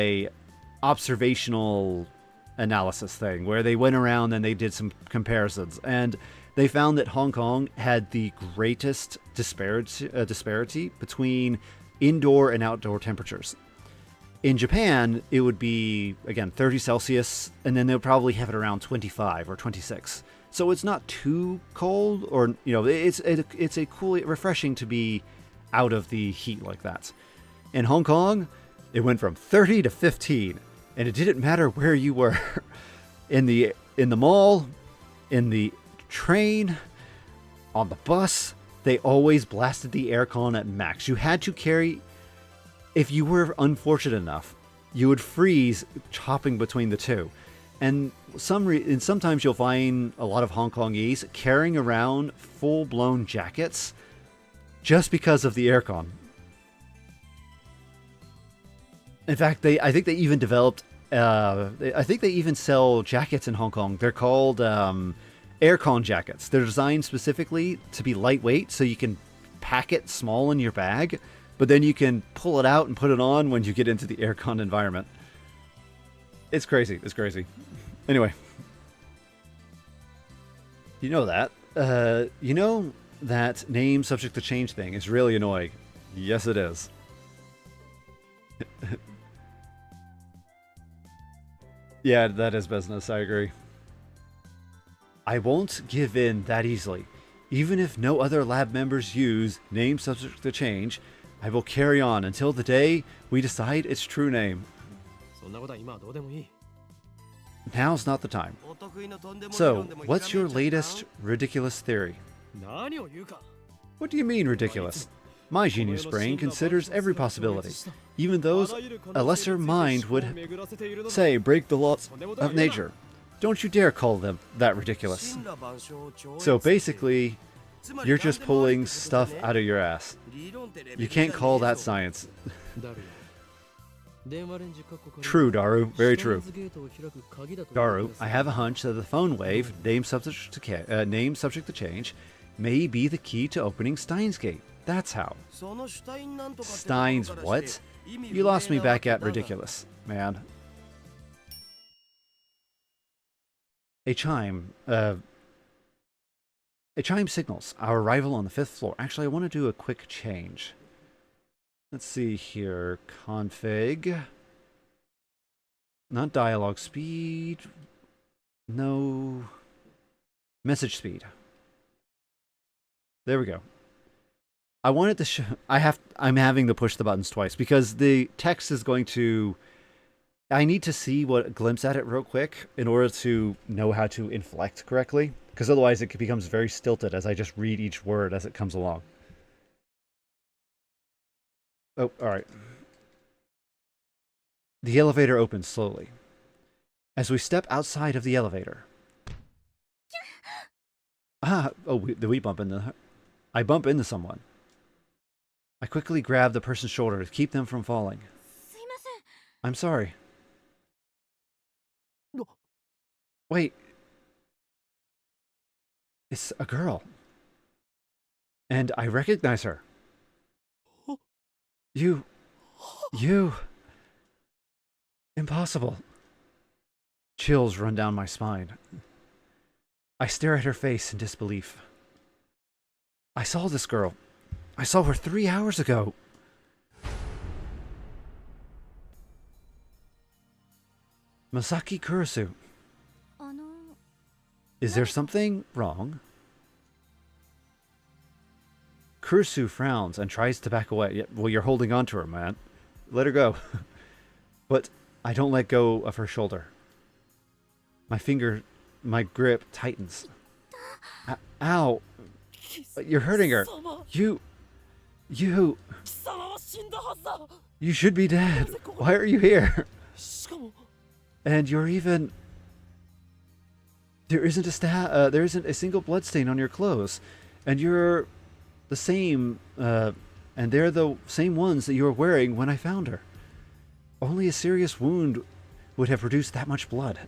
A observational analysis thing where they went around and they did some comparisons, and they found that Hong Kong had the greatest disparity between indoor and outdoor temperatures. In Japan, it would be, again, 30 Celsius, and then they'll probably have it around 25 or 26. So it's not too cold, or, it's a cool, refreshing to be out of the heat like that. In Hong Kong, it went from 30 to 15, and it didn't matter where you were. In the mall, in the train, on the bus, they always blasted the aircon at max. You had to carry, if you were unfortunate enough, you would freeze chopping between the two. And sometimes you'll find a lot of Hong Kongese carrying around full-blown jackets just because of the aircon. In fact, I think they even developed, I think they even sell jackets in Hong Kong. They're called aircon jackets. They're designed specifically to be lightweight, so you can pack it small in your bag, but then you can pull it out and put it on when you get into the aircon environment. It's crazy. It's crazy. Anyway. You know that. You know that name subject to change thing is really annoying. Yes, it is. Yeah, that is business. I agree. I won't give in that easily. Even if no other lab members use name subject to change, I will carry on until the day we decide its true name. Now's not the time. So, what's your latest ridiculous theory? What do you mean ridiculous? My genius brain considers every possibility, even those a lesser mind would say break the laws of nature. Don't you dare call them that ridiculous. So basically, you're just pulling stuff out of your ass. You can't call that science. True, Daru. Very true. Daru, I have a hunch that the phone wave, name subject to change, may be the key to opening Stein's gate. That's how. Steins what? You lost me back at ridiculous, man. A chime signals our arrival on the 5th floor. Actually, I want to do a quick change. Let's see here. Config. Not dialogue speed. No. Message speed. There we go. I wanted to show... I'm having to push the buttons twice because the text is going to... I need to see what glimpse at it real quick in order to know how to inflect correctly, because otherwise it becomes very stilted as I just read each word as it comes along. Oh, alright. The elevator opens slowly. As we step outside of the elevator... we bump into... I bump into someone. I quickly grab the person's shoulder to keep them from falling. I'm sorry. Wait. It's a girl. And I recognize her. You... Impossible. Chills run down my spine. I stare at her face in disbelief. I saw this girl. I saw her 3 hours ago. Masaki Kurisu. Is there something wrong? Kurisu frowns and tries to back away. Well, you're holding on to her, man. Let her go. But I don't let go of her shoulder. My grip tightens. Ow! You're hurting her. You should be dead. Why are you here? And you're even... There isn't a single bloodstain on your clothes. And you're the same, and they're the same ones that you were wearing when I found her. Only a serious wound would have produced that much blood.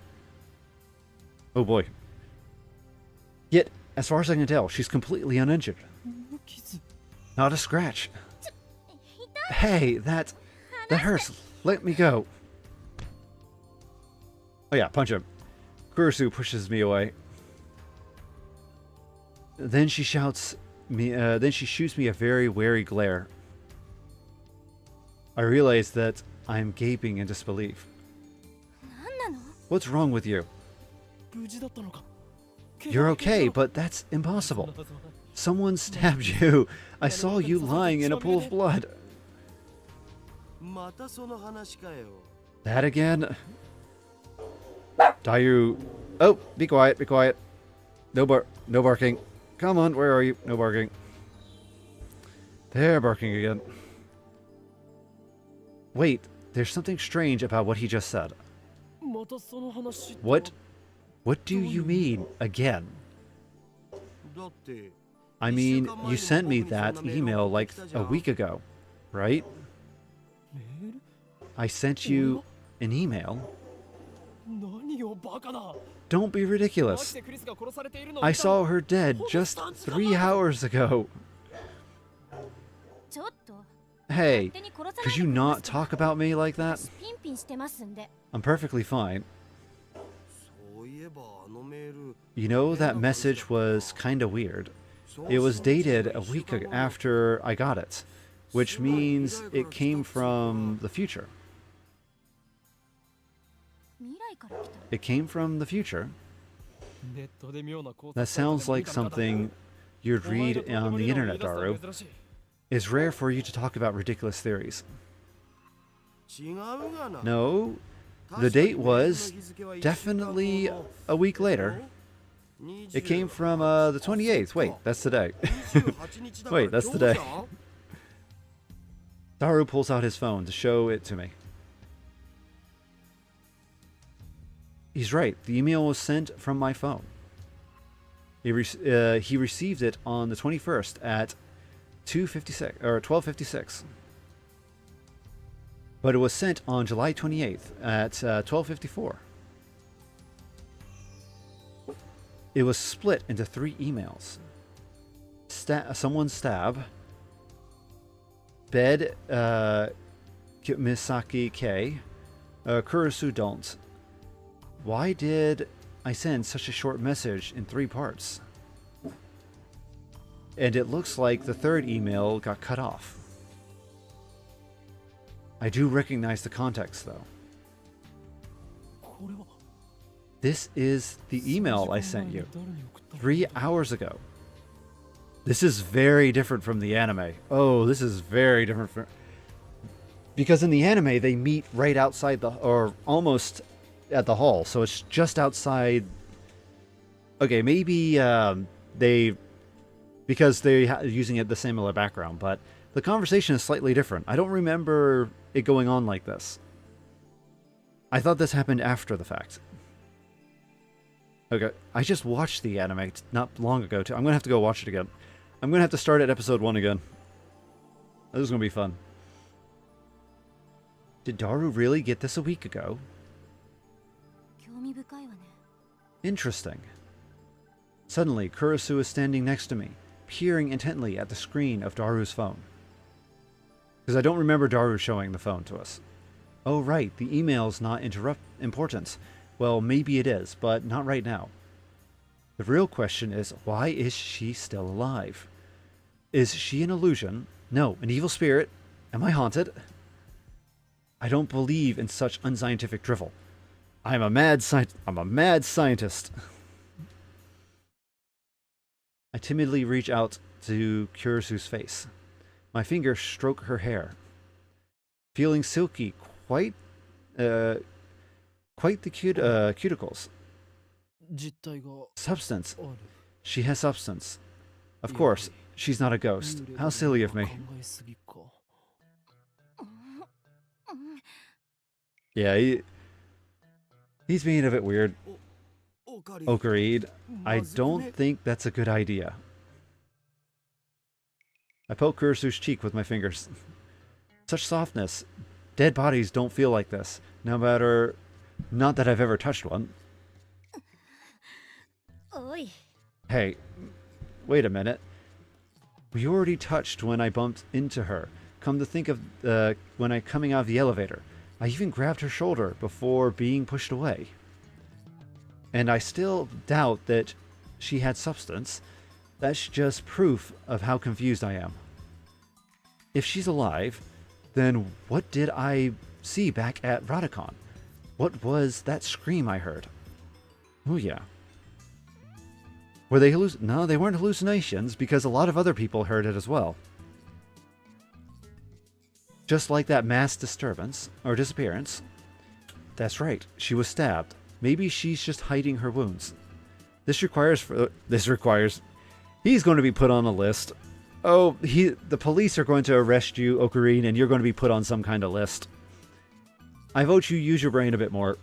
Oh boy. Yet, as far as I can tell, she's completely uninjured. Not a scratch. Hey, that hurts. Let me go. Oh yeah, punch him. Kurisu pushes me away. Then she shouts me. Then she shoots me a very wary glare. I realize that I'm gaping in disbelief. What's wrong with you? You're okay, but that's impossible. Someone stabbed you. I saw you lying in a pool of blood. That again? Daru... Oh, be quiet, be quiet. No barking. Come on, where are you? No barking. They're barking again. Wait, there's something strange about what he just said. What do you mean, again? I mean, you sent me that email like a week ago, right? I sent you an email? Don't be ridiculous. I saw her dead just 3 hours ago. Hey, could you not talk about me like that? I'm perfectly fine. You know, that message was kinda weird. It was dated a week after I got it, which means it came from the future. It came from the future? That sounds like something you'd read on the internet, Daru. It's rare for you to talk about ridiculous theories. No, the date was definitely a week later. It came from the 28th. Wait, that's today. Wait, that's today. Daru pulls out his phone to show it to me. He's right. The email was sent from my phone. He received it on the 21st at 2:56 or 12:56. But it was sent on July 28th at 12:54. It was split into 3 emails. Someone's stab. Bed Misaki K. Kurusu don't. Why did I send such a short message in 3 parts? And it looks like the 3rd email got cut off. I do recognize the context, though. This is the email I sent you 3 hours ago. This is very different from the anime. Oh, this is very different from... Because in the anime, they meet right outside the... or almost at the hall, so it's just outside... Okay, maybe they... because they're using the similar background, but the conversation is slightly different. I don't remember it going on like this. I thought this happened after the fact. Okay, I just watched the anime not long ago, too. I'm going to have to go watch it again. I'm going to have to start at episode 1 again. This is going to be fun. Did Daru really get this a week ago? Interesting. Suddenly, Kurusu is standing next to me, peering intently at the screen of Daru's phone. Because I don't remember Daru showing the phone to us. Oh right, the email's not important. Well, maybe it is, but not right now. The real question is, why is she still alive? Is she an illusion? No, an evil spirit? Am I haunted? I don't believe in such unscientific drivel. I'm a mad scientist. I timidly reach out to Kurisu's face. My fingers stroke her hair. Feeling silky, quite the cuticles. Substance. She has substance. Of course, she's not a ghost. How silly of me. Yeah, he's being a bit weird. Agreed. I don't think that's a good idea. I poke Kurisu's cheek with my fingers. Such softness. Dead bodies don't feel like this. No matter... Not that I've ever touched one. Hey, wait a minute. We already touched when I bumped into her. Come to think of when I coming out of the elevator. I even grabbed her shoulder before being pushed away. And I still doubt that she had substance. That's just proof of how confused I am. If she's alive, then what did I see back at Radicon? What was that scream I heard? Oh yeah. Were they No, they weren't hallucinations because a lot of other people heard it as well. Just like that mass disturbance, or disappearance. That's right, she was stabbed. Maybe she's just hiding her wounds. This requires... He's going to be put on a list. Oh, the police are going to arrest you, Ocarine, and you're going to be put on some kind of list. I vote you use your brain a bit more.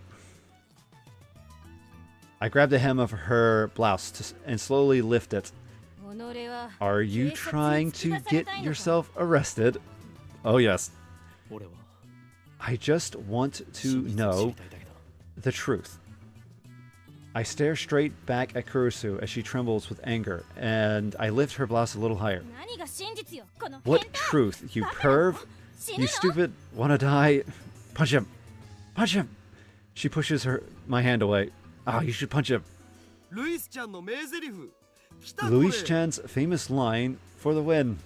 I grabbed the hem of her blouse and slowly lift it. Are you trying to get yourself arrested? Oh, yes. I just want to know the truth. I stare straight back at Kurusu as she trembles with anger, and I lift her blouse a little higher. What truth, you perv? You stupid, wanna die? Punch him! Punch him! She pushes my hand away. Ah, you should punch him. Louis-chan's famous line for the win.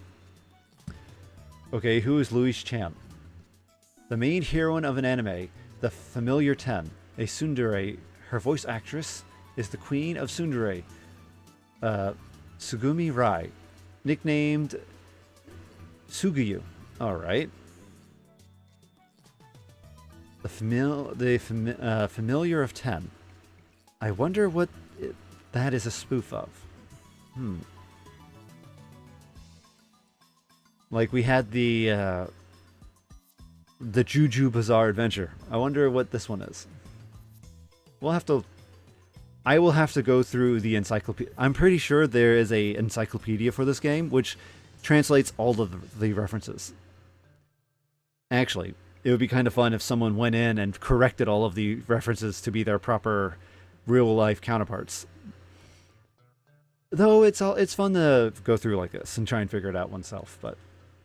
Okay, who is Louis-chan? The main heroine of an anime, the familiar 10, a tsundere. Her voice actress is the queen of tsundere, Sugumi Rai, nicknamed Suguyu. Alright. The familiar of 10. I wonder what that is a spoof of. Like we had the Juju Bizarre Adventure. I wonder what this one is. I will have to go through the encyclopedia. I'm pretty sure there is a encyclopedia for this game, which translates all of the references. Actually, it would be kind of fun if someone went in and corrected all of the references to be their proper real-life counterparts. Though it's fun to go through like this and try and figure it out oneself. But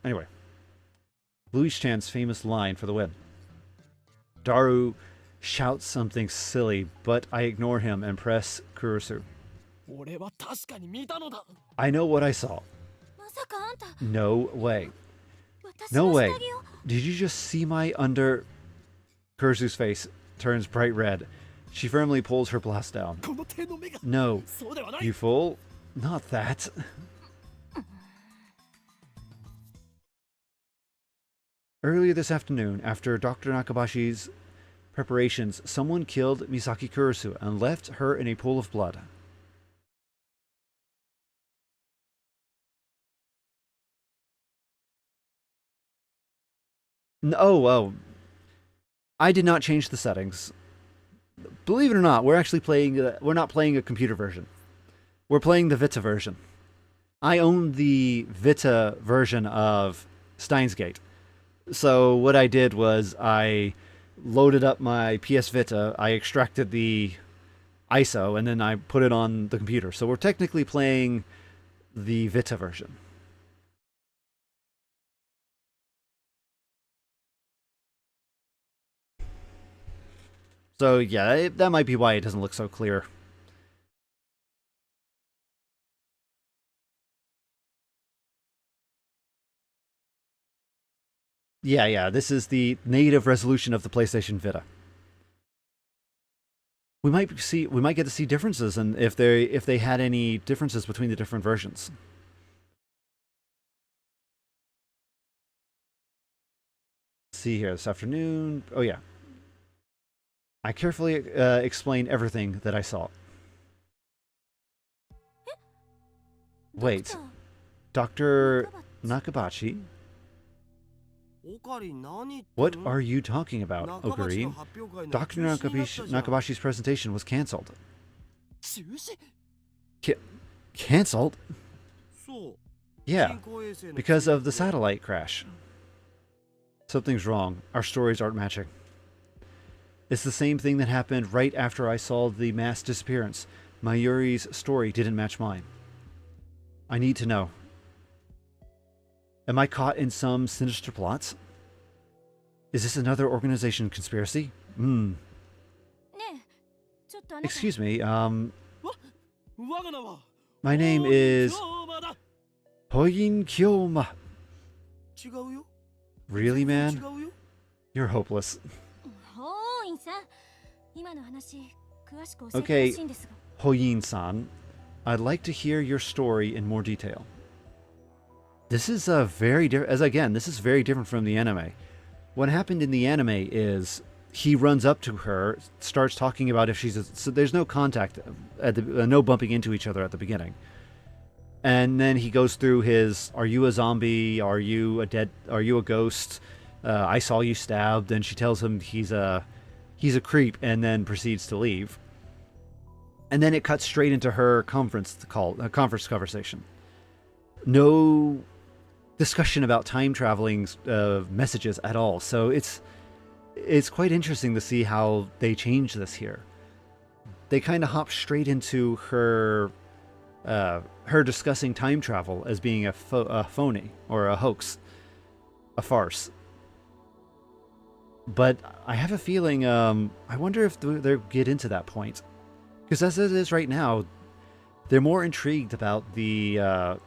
anyway, Louis-chan's famous line for the win. Daru shouts something silly, but I ignore him and press Kurusu. I know what I saw. No way. No way. Did you just see my under... Kurusu's face turns bright red. She firmly pulls her blouse down. No. You fool. Not that. Earlier this afternoon, after Dr. Nakabashi's preparations, someone killed Misaki Kurusu and left her in a pool of blood. Oh, I did not change the settings. Believe it or not, we're actually playing. We're not playing a computer version. We're playing the Vita version. I own the Vita version of Steins Gate. So what I did was I loaded up my PS Vita, I extracted the ISO, and then I put it on the computer. So we're technically playing the Vita version. So yeah, that might be why it doesn't look so clear. Yeah, this is the native resolution of the PlayStation Vita. We might get to see differences, and if they had any differences between the different versions. Let's see here this afternoon. Oh yeah. I carefully explained everything that I saw. Wait, Dr. Nakabashi? What are you talking about, Ocarine? Dr. Nakabashi's presentation was cancelled. Cancelled? Yeah, because of the satellite crash. Something's wrong. Our stories aren't matching. It's the same thing that happened right after I saw the mass disappearance. Mayuri's story didn't match mine. I need to know. Am I caught in some sinister plots? Is this another organization conspiracy? Excuse me, my name is... Hoyin Kyoma. Really, man? You're hopeless. Okay, Hoyin-san, I'd like to hear your story in more detail. This is this is very different from the anime. What happened in the anime is he runs up to her, starts talking about if she's so there's no contact at the no bumping into each other at the beginning. And then he goes through his, are you a zombie? Are you a ghost? I saw you stabbed. And she tells him he's a creep, and then proceeds to leave. And then it cuts straight into her conference conversation. No discussion about time traveling messages at all. So it's quite interesting to see how they change this here. They kind of hop straight into her discussing time travel as being a phony or a hoax, a farce. But I have a feeling, I wonder if they'll get into that point. Because as it is right now, they're more intrigued about the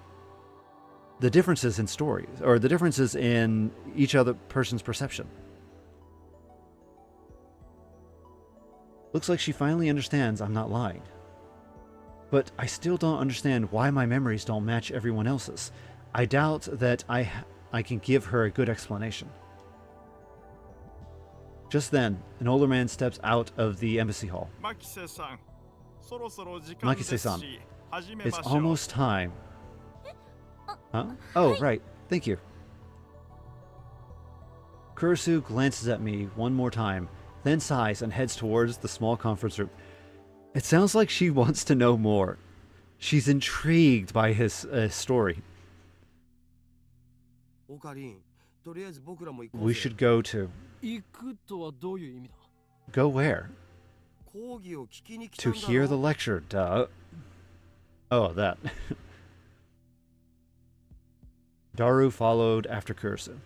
differences in stories, or the differences in each other person's perception. Looks like she finally understands I'm not lying. But I still don't understand why my memories don't match everyone else's. I doubt that I can give her a good explanation. Just then, an older man steps out of the embassy hall. Makise-san, it's almost time. Huh? Oh, right. Thank you. Kurisu glances at me one more time, then sighs and heads towards the small conference room. It sounds like she wants to know more. She's intrigued by his story. We should go to... Go where? To hear the lecture, duh. Oh, that. Daru followed after Kurisu.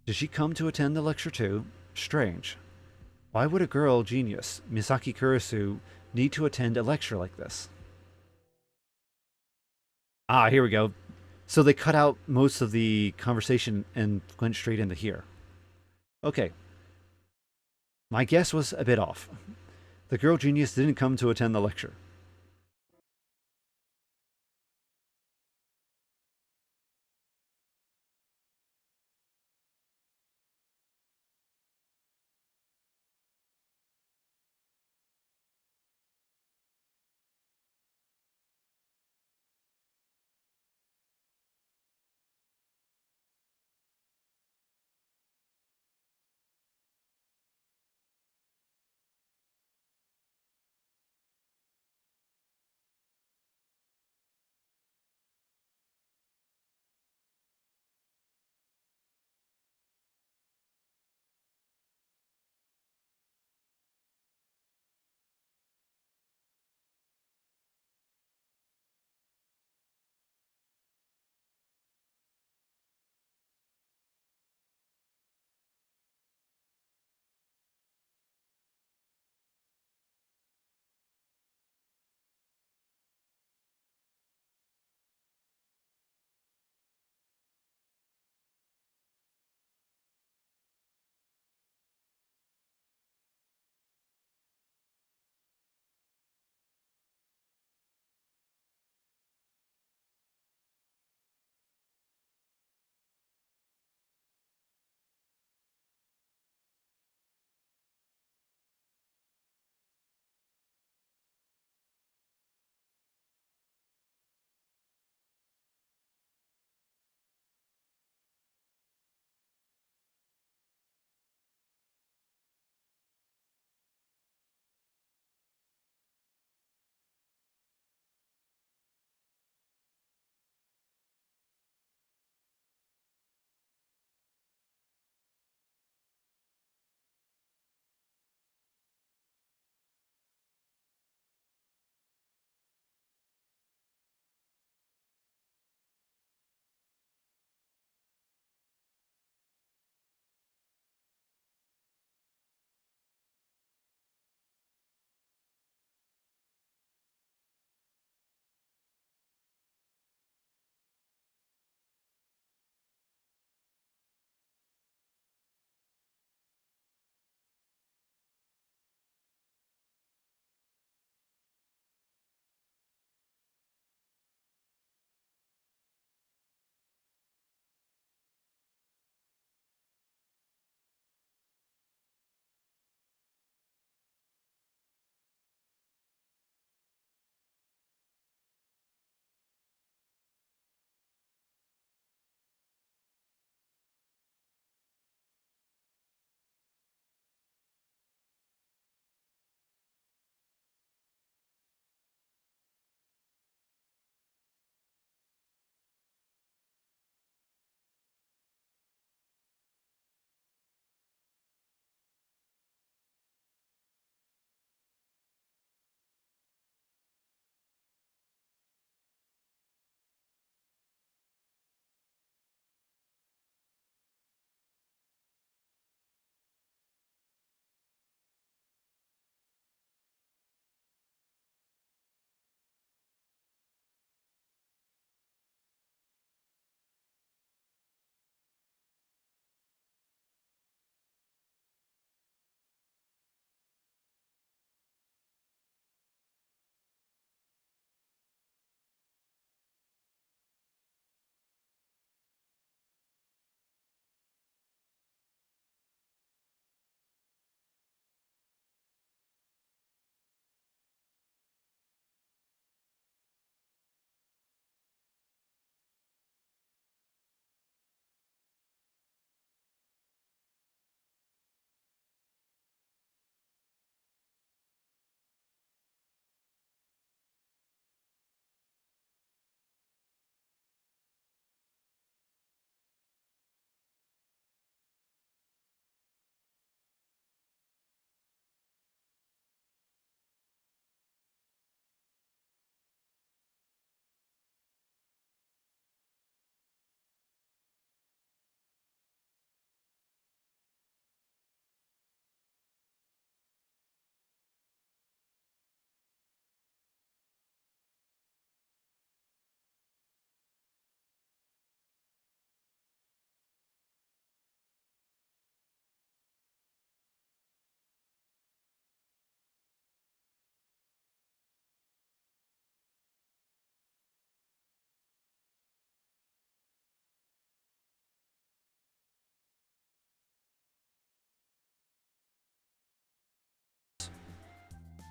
Did she come to attend the lecture too? Strange. Why would a girl genius, Misaki Kurisu, need to attend a lecture like this? Ah, here we go. So they cut out most of the conversation and went straight into here. Okay. My guess was a bit off. The girl genius didn't come to attend the lecture.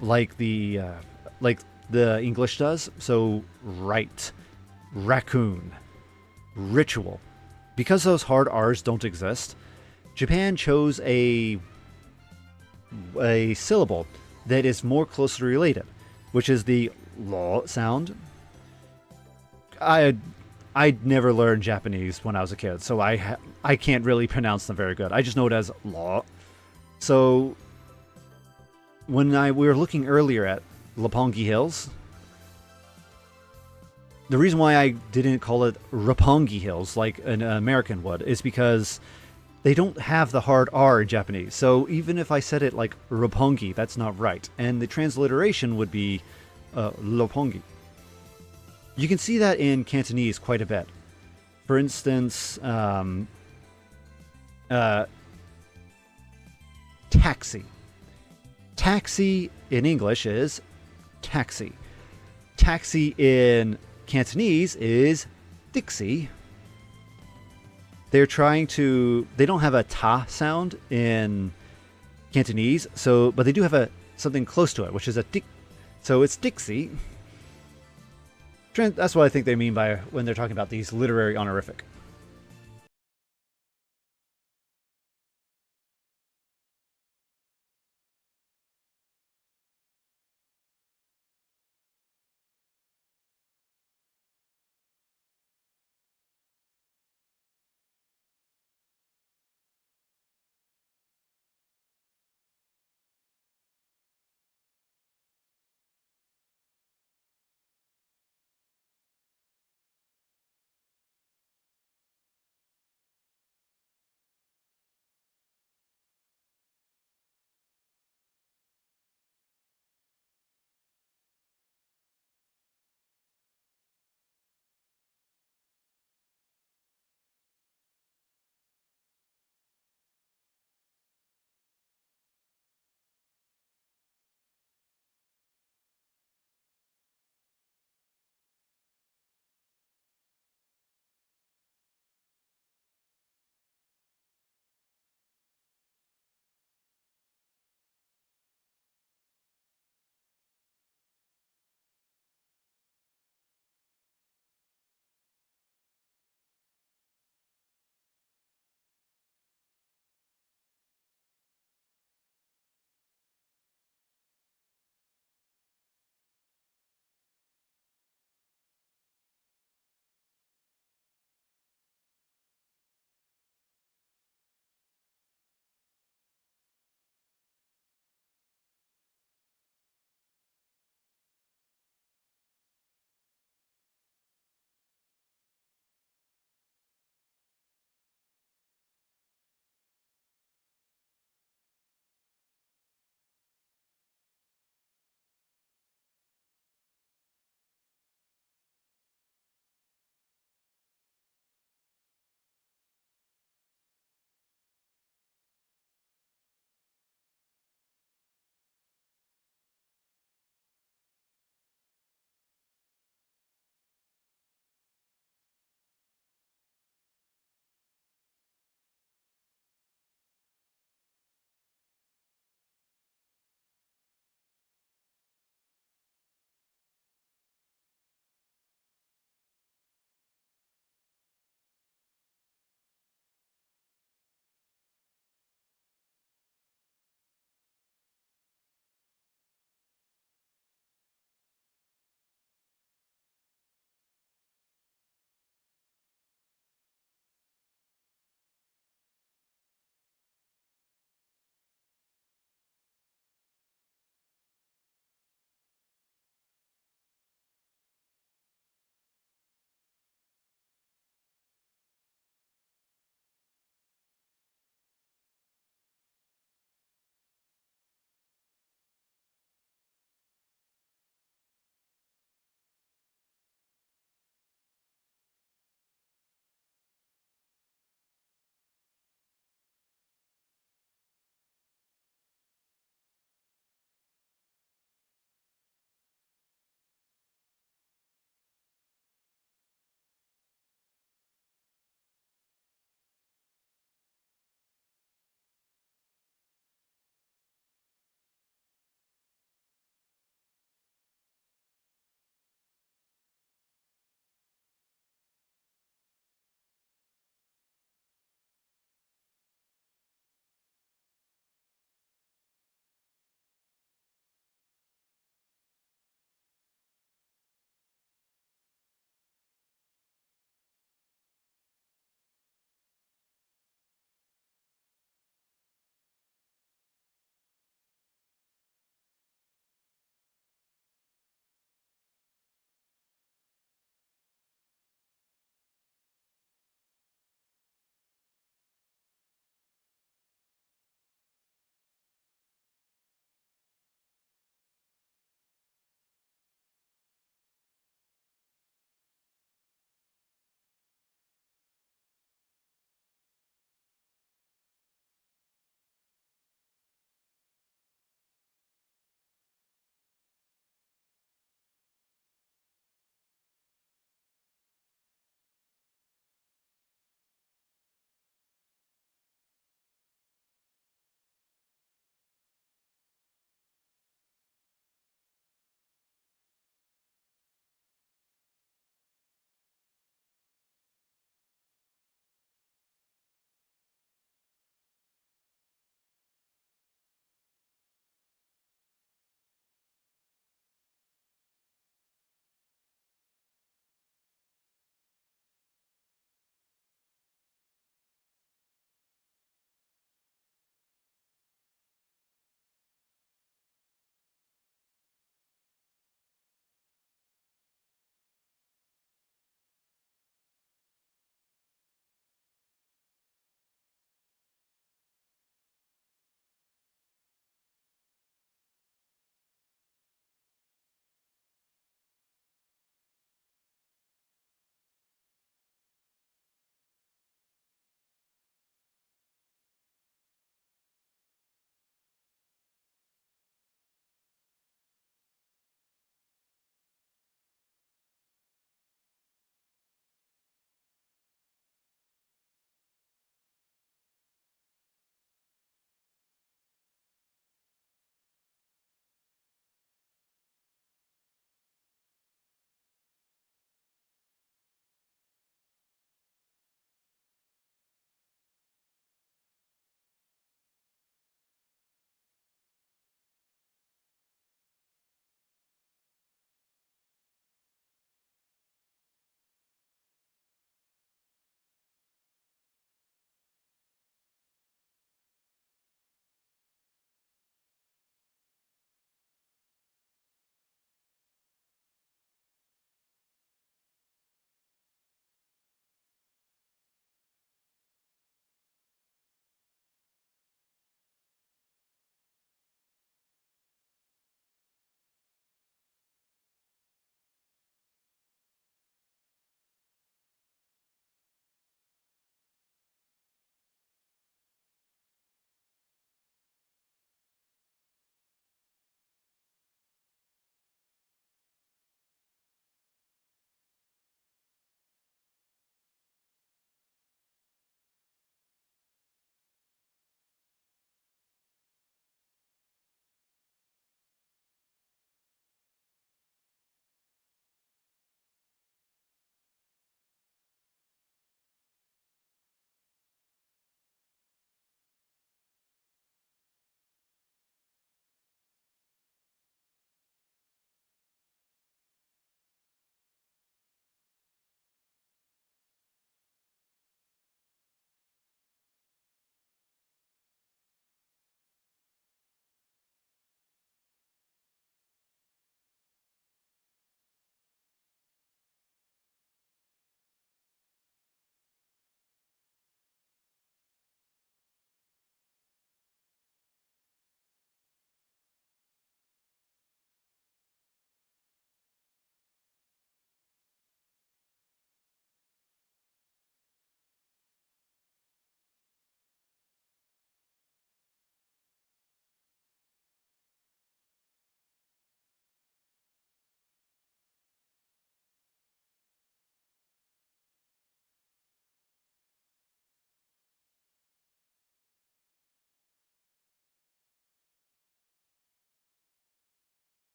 like the English does. So right, raccoon, ritual. Because those hard R's don't exist, Japan chose a syllable that is more closely related, which is the law sound. I I never learned Japanese when I was a kid, so I can't really pronounce them very good. I just know it as law. So when we were looking earlier at Lapongi Hills, the reason why I didn't call it Roppongi Hills like an American would is because they don't have the hard R in Japanese. So even if I said it like Roppongi, that's not right. And the transliteration would be Lopongi. You can see that in Cantonese quite a bit. For instance, taxi. Taxi in English is taxi. Taxi in Cantonese is Dixie. They don't have a ta sound in Cantonese, but they do have something close to it, which is a dik. So it's Dixie. That's what I think they mean by when they're talking about these literary honorific.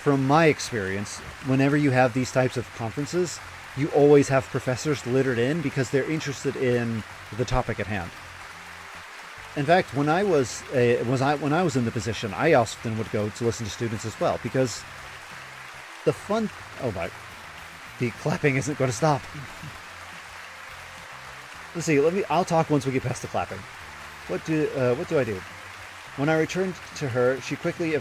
from my experience, whenever you have these types of conferences, you always have professors littered in because they're interested in the topic at hand. In fact, when I was in the position, I often would go to listen to students as well because the fun. Oh my, the clapping isn't going to stop. Let's see. I'll talk once we get past the clapping. What do I do? When I returned to her, she quickly.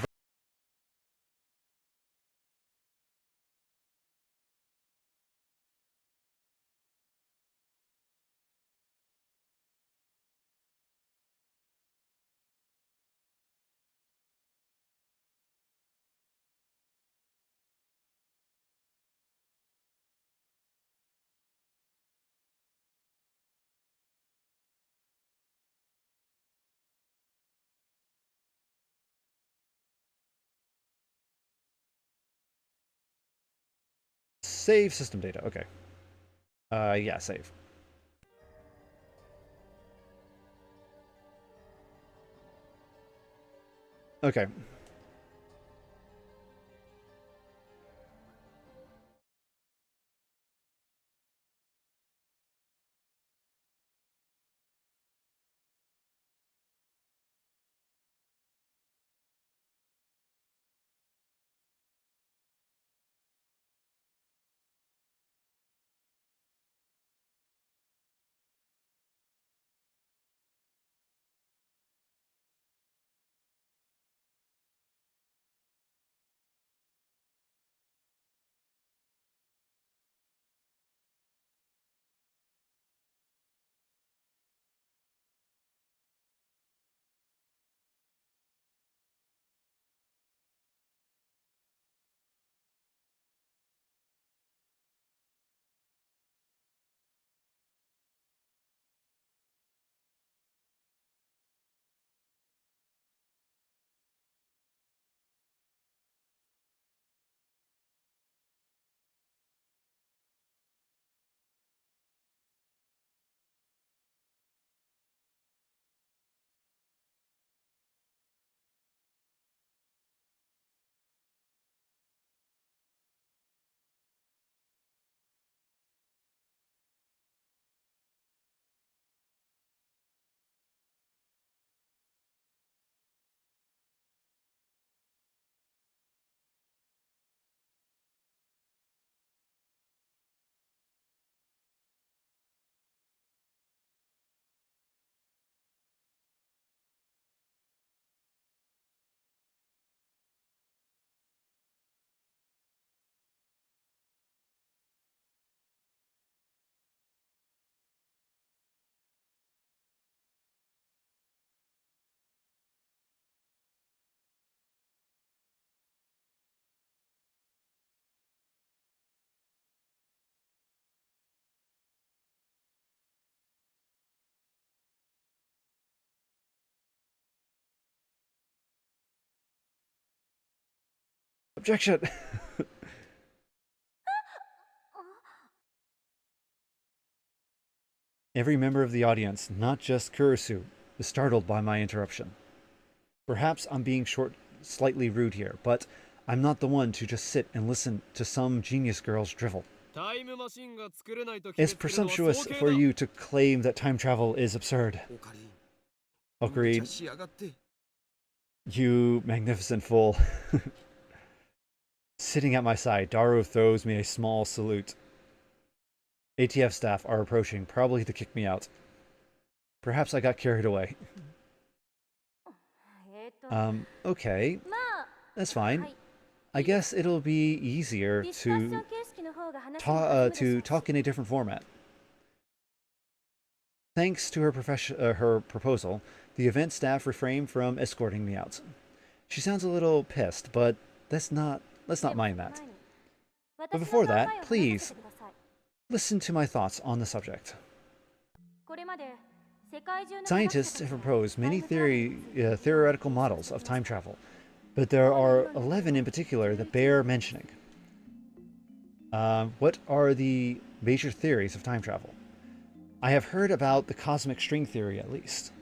Save system data. Okay. Yeah, save. Okay. Objection. Every member of the audience, not just Kurisu, is startled by my interruption. Perhaps I'm being slightly rude here, but I'm not the one to just sit and listen to some genius girl's drivel. It's presumptuous for you to claim that time travel is absurd. Agreed. You magnificent fool. Sitting at my side, Daru throws me a small salute. ATF staff are approaching, probably to kick me out. Perhaps I got carried away. Okay. That's fine. I guess it'll be easier to talk in a different format. Thanks to her proposal, the event staff refrained from escorting me out. She sounds a little pissed, but let's not mind that. But before that, please, listen to my thoughts on the subject. Scientists have proposed many theoretical models of time travel, but there are 11 in particular that bear mentioning. What are the major theories of time travel? I have heard about the cosmic string theory, at least.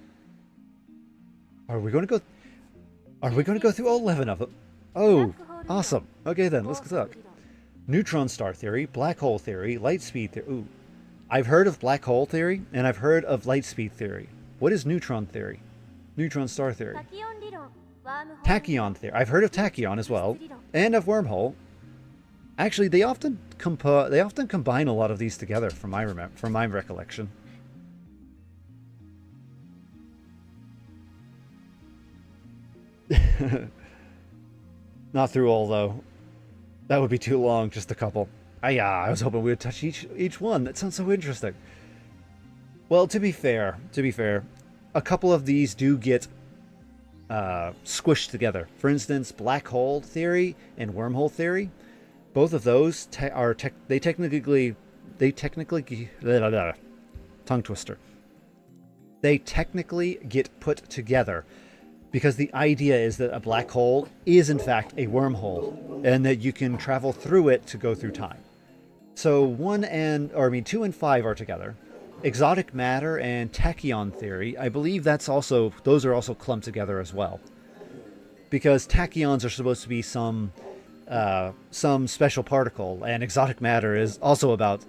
Are we going to go through all 11 of them? Oh, Awesome. Okay then, let's look. Neutron star theory, black hole theory, light speed theory. Ooh. I've heard of black hole theory, and I've heard of light speed theory. What is neutron theory? Neutron star theory. Tachyon theory. I've heard of tachyon as well, and of wormhole. Actually, they often combine a lot of these together, from my recollection. Not through all though. That would be too long. Just a couple. I was hoping we would touch each one. That sounds so interesting. Well, to be fair, a couple of these do get squished together. For instance, black hole theory and wormhole theory. Both of those technically tongue twister. They technically get put together because the idea is that a black hole is in fact a wormhole and that you can travel through it to go through time. So 2 and 5 are together. Exotic matter and tachyon theory, I believe those are also clumped together as well. Because tachyons are supposed to be some special particle, and exotic matter is also about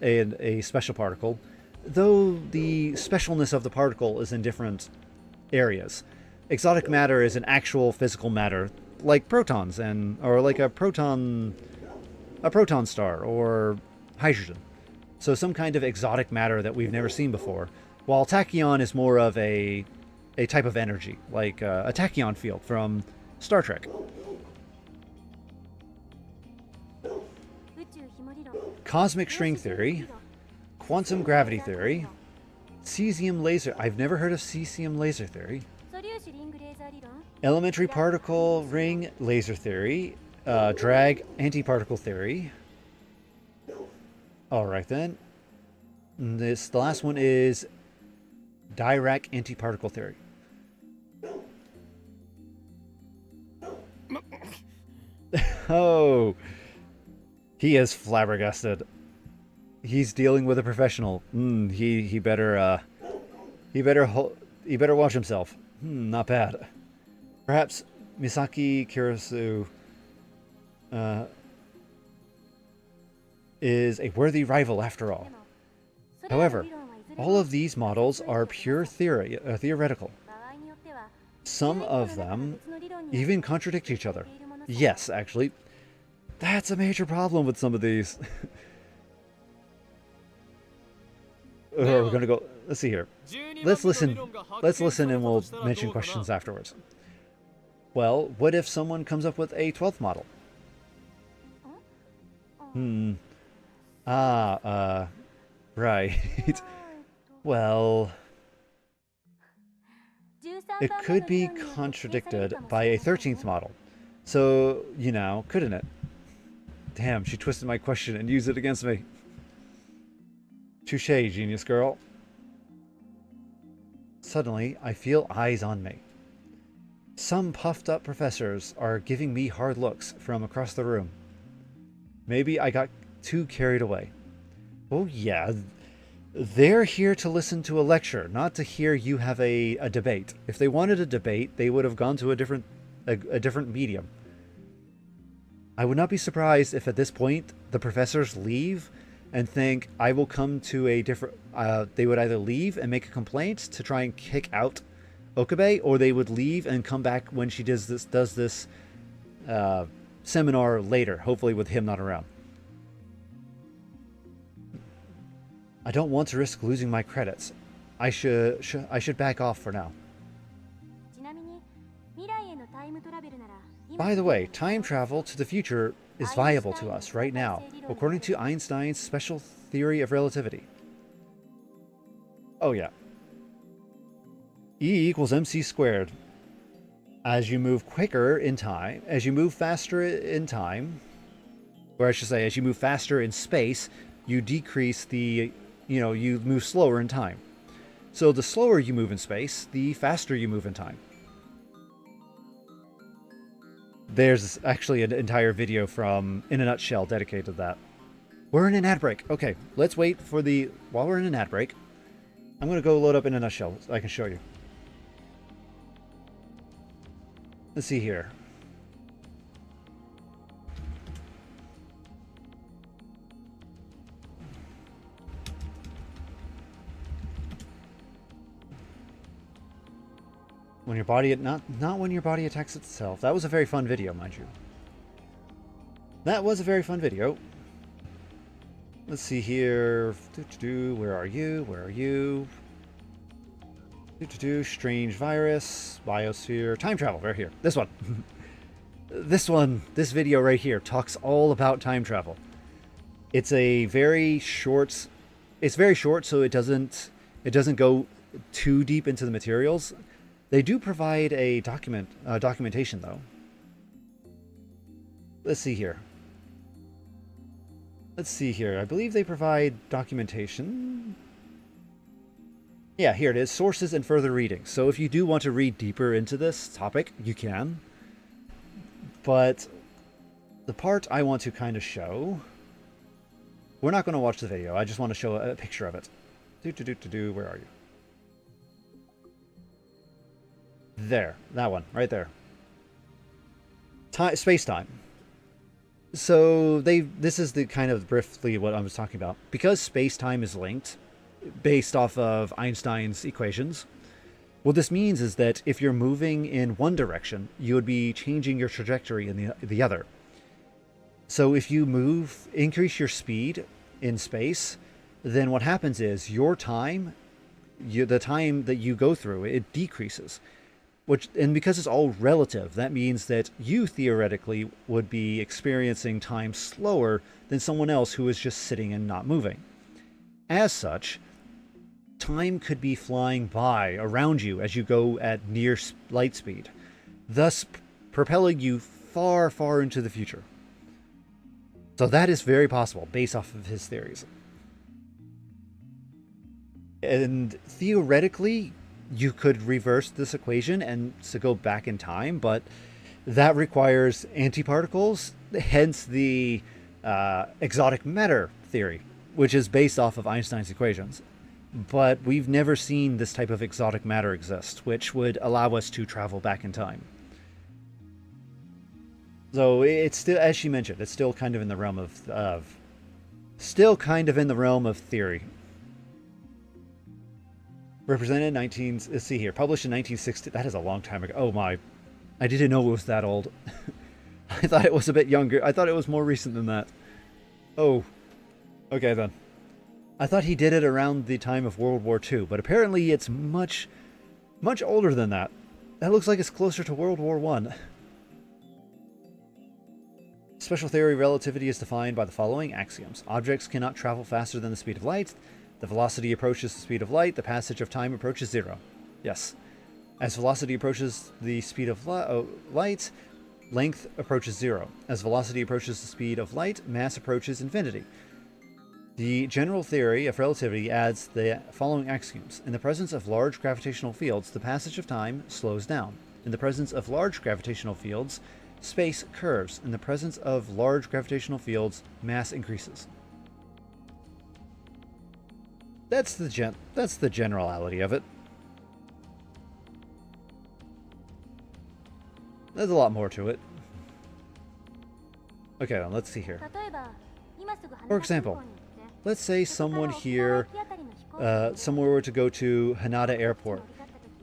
a special particle, though the specialness of the particle is in different areas. Exotic matter is an actual physical matter, like protons or like a proton star or hydrogen. So some kind of exotic matter that we've never seen before. While tachyon is more of a type of energy, like a tachyon field from Star Trek. Cosmic string theory, quantum gravity theory, cesium laser. I've never heard of cesium laser theory. Elementary particle ring laser theory, drag antiparticle theory. All right then. The last one is Dirac antiparticle theory. Oh, he is flabbergasted. He's dealing with a professional. He better watch himself. Not bad. Perhaps Misaki Kirisu is a worthy rival after all. However, all of these models are pure theoretical. Some of them even contradict each other. Yes, actually. That's a major problem with some of these. We're gonna go. Let's see here. Let's listen and we'll mention questions afterwards. Well, what if someone comes up with a 12th model? Right. Well, it could be contradicted by a 13th model. So, couldn't it? Damn, she twisted my question and used it against me. Touché, genius girl. Suddenly, I feel eyes on me. Some puffed up professors are giving me hard looks from across the room. Maybe I got too carried away. Oh yeah, they're here to listen to a lecture, not to hear you have a debate. If they wanted a debate, they would have gone to a different medium. I would not be surprised if at this point the professors leave and think I will come to a different... they would either leave and make a complaint to try and kick out Okabe, or they would leave and come back when she does this seminar later, hopefully with him not around. I don't want to risk losing my credits. I should back off for now. By the way, time travel to the future is viable to us right now, according to Einstein's special theory of relativity. Oh yeah. E equals mc squared. As you move quicker in time, as you move faster in time, or I should say, as you move faster in space, you decrease the, you move slower in time. So the slower you move in space, the faster you move in time. There's actually an entire video from In a Nutshell dedicated to that. We're in an ad break. Okay, let's wait for while we're in an ad break, I'm going to go load up In a Nutshell so I can show you. Let's see here. When your body, not when your body attacks itself. That was a very fun video, mind you. That was a very fun video. Let's see here. Where are you? Where are you? Strange virus, biosphere, time travel, right here. This one. This video right here talks all about time travel. It's a very short, so it doesn't go too deep into the materials. They do provide a documentation though. Let's see here. I believe they provide documentation. Yeah, here it is. Sources and further reading. So if you do want to read deeper into this topic, you can. But the part I want to kind of show... We're not going to watch the video. I just want to show a picture of it. Where are you? There. That one. Right there. Space-time. So this is the kind of briefly what I was talking about. Because space-time is linked, based off of Einstein's equations, what this means is that if you're moving in one direction, you would be changing your trajectory in the other. So if you increase your speed in space, then what happens is your time, the time that you go through, it decreases. And because it's all relative, that means that you theoretically would be experiencing time slower than someone else who is just sitting and not moving. As such, time could be flying by around you as you go at near light speed, thus propelling you far, far into the future. So that is very possible based off of his theories. And theoretically, you could reverse this equation and to go back in time, but that requires antiparticles, hence the exotic matter theory, which is based off of Einstein's equations. But we've never seen this type of exotic matter exist, which would allow us to travel back in time. So it's still, as she mentioned, it's still kind of in the realm of theory. Represented let's see here, published in 1960. That is a long time ago. Oh my, I didn't know it was that old. I thought it was a bit younger. I thought it was more recent than that. Oh, okay then. I thought he did it around the time of World War II, but apparently it's much, much older than that. That looks like it's closer to World War I. Special theory of relativity is defined by the following axioms. Objects cannot travel faster than the speed of light. The velocity approaches the speed of light. The passage of time approaches zero. Yes. As velocity approaches the speed of light, length approaches zero. As velocity approaches the speed of light, mass approaches infinity. The general theory of relativity adds the following axioms. In the presence of large gravitational fields, the passage of time slows down. In the presence of large gravitational fields, space curves. In the presence of large gravitational fields, mass increases. That's the generality of it. There's a lot more to it. Okay, then let's see here. For example, let's say someone here, someone were to go to Hanada Airport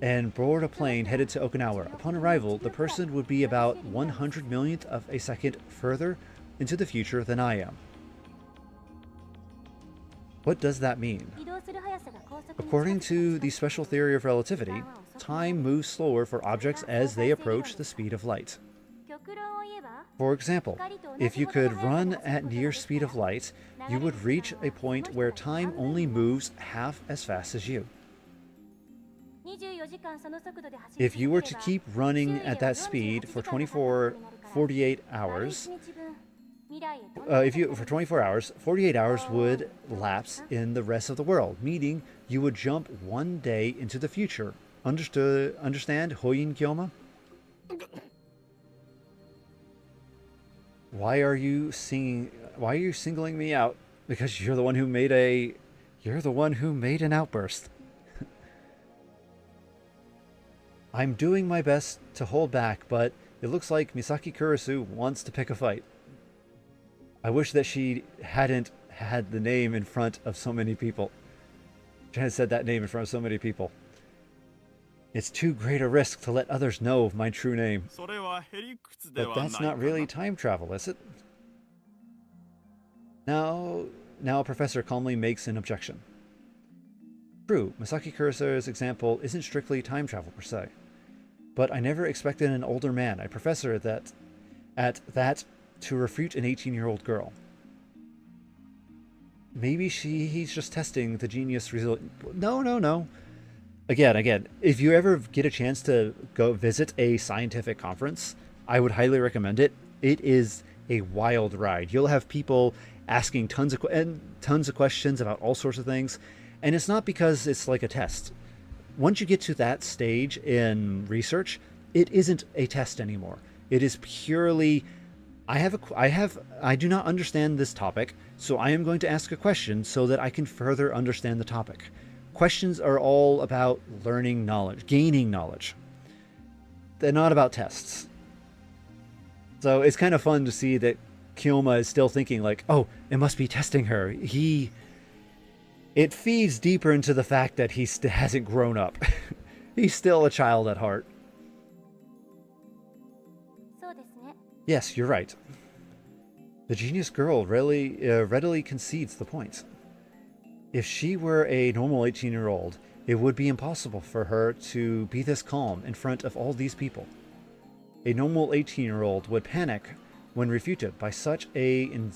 and board a plane headed to Okinawa. Upon arrival, the person would be about 100 millionth of a second further into the future than I am. What does that mean? According to the special theory of relativity, time moves slower for objects as they approach the speed of light. For example, if you could run at near speed of light, you would reach a point where time only moves half as fast as you. If you were to keep running at that speed for 48 hours, 48 hours would lapse in the rest of the world, meaning you would jump one day into the future. Understand, Hoyin Kyoma? Why are you singling me out? Because you're the one who made an outburst. I'm doing my best to hold back, but it looks like Misaki Kurisu wants to pick a fight. I wish that she hadn't had the name in front of so many people. She had said that name in front of so many people. It's too great a risk to let others know of my true name. それはへりくつで But は that's ない not か really な。time travel, is it? Now, a professor calmly makes an objection. True, Masaki Kurosawa's example isn't strictly time travel per se. But I never expected an older man, a professor, at that to refute an 18-year-old girl. Maybe he's just testing the genius result. No. Again, if you ever get a chance to go visit a scientific conference, I would highly recommend it. It is a wild ride. You'll have people asking tons of questions about all sorts of things, and it's not because it's like a test. Once you get to that stage in research, it isn't a test anymore. It is purely I do not understand this topic, so I am going to ask a question so that I can further understand the topic. Questions are all about learning knowledge, gaining knowledge. They're not about tests. So it's kind of fun to see that Kyoma is still thinking like, oh, it must be testing her. It feeds deeper into the fact that he hasn't grown up. He's still a child at heart. Yes, you're right. The genius girl readily concedes the point. If she were a normal 18-year-old, it would be impossible for her to be this calm in front of all these people. A normal 18-year-old would panic when refuted by such an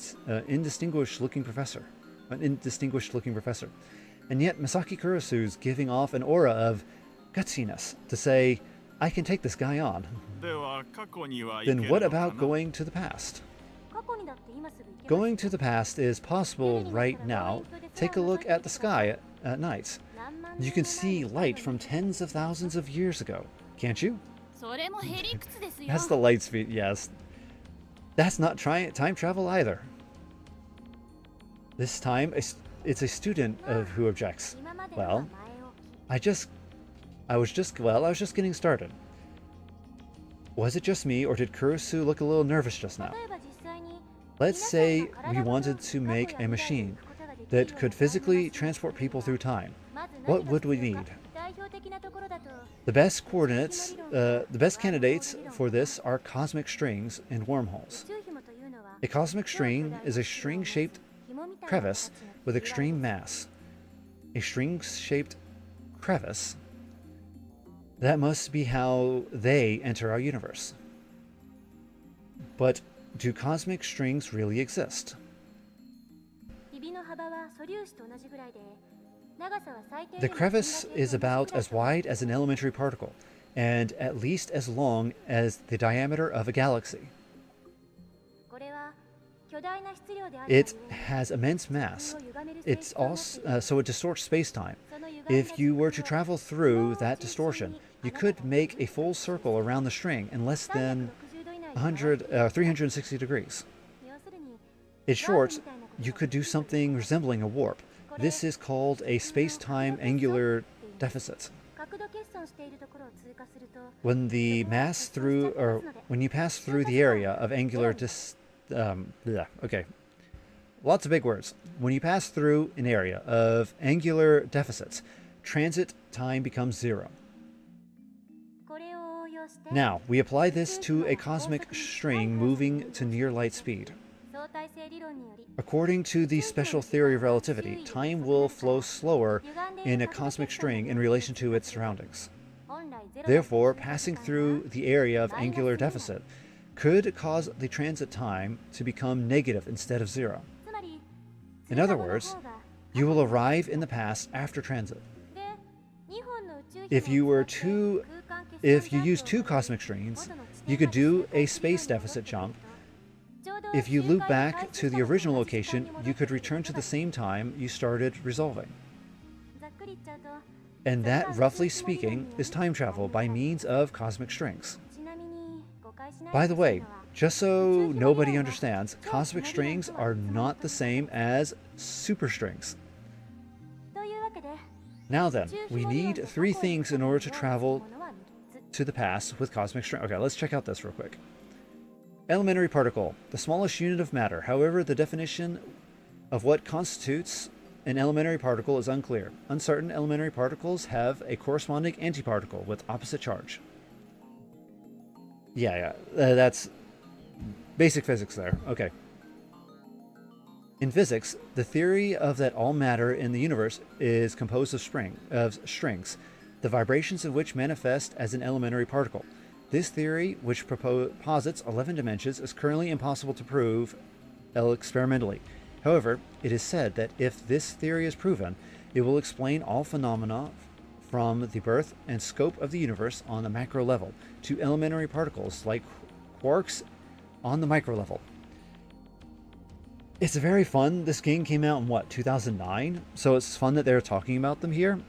indistinguished-looking professor. And yet Masaki Kurosaw's giving off an aura of gutsiness to say, I can take this guy on. では過去には行け Then る what のか about な。 going to the past? Going to the past is possible right now. Take a look at the sky at night. You can see light from tens of thousands of years ago, can't you? それもへりくつですよ。 That's the light speed, yes. That's not time travel either. This time, it's a student who objects. Well, I was just getting started. Was it just me, or did Kurosu look a little nervous just now? Let's say we wanted to make a machine that could physically transport people through time. What would we need? The best candidates for this are cosmic strings and wormholes. A cosmic string is a string-shaped crevice with extreme mass. A string-shaped crevice. That must be how they enter our universe. But do cosmic strings really exist? The crevice is about as wide as an elementary particle, and at least as long as the diameter of a galaxy. It has immense mass. It's also so it distorts space-time. If you were to travel through that distortion, you could make a full circle around the string in less than 360 degrees. In short, you could do something resembling a warp. This is called a space-time angular deficit. When you pass through the area of angular lots of big words. When you pass through an area of angular deficits, transit time becomes 0. Now, we apply this to a cosmic string moving to near light speed. According to the special theory of relativity, time will flow slower in a cosmic string in relation to its surroundings. Therefore, passing through the area of angular deficit could cause the transit time to become negative instead of 0. In other words, you will arrive in the past after transit. If you use 2 cosmic strings, you could do a space deficit jump. If you loop back to the original location, you could return to the same time you started resolving. And that, roughly speaking, is time travel by means of cosmic strings. By the way, just so nobody understands, cosmic strings are not the same as superstrings. Now then, we need 3 things in order to travel to the past with cosmic string. Okay, let's check out this real quick. Elementary particle, the smallest unit of matter. However, the definition of what constitutes an elementary particle is unclear. Uncertain elementary particles have a corresponding antiparticle with opposite charge. Yeah, that's basic physics there. Okay. In physics, the theory of that all matter in the universe is composed of strings, the vibrations of which manifest as an elementary particle. This theory, which posits 11 dimensions, is currently impossible to prove experimentally. However, it is said that if this theory is proven, it will explain all phenomena from the birth and scope of the universe on the macro level to elementary particles like quarks on the micro level. It's very fun. This game came out in, what, 2009? So it's fun that they're talking about them here.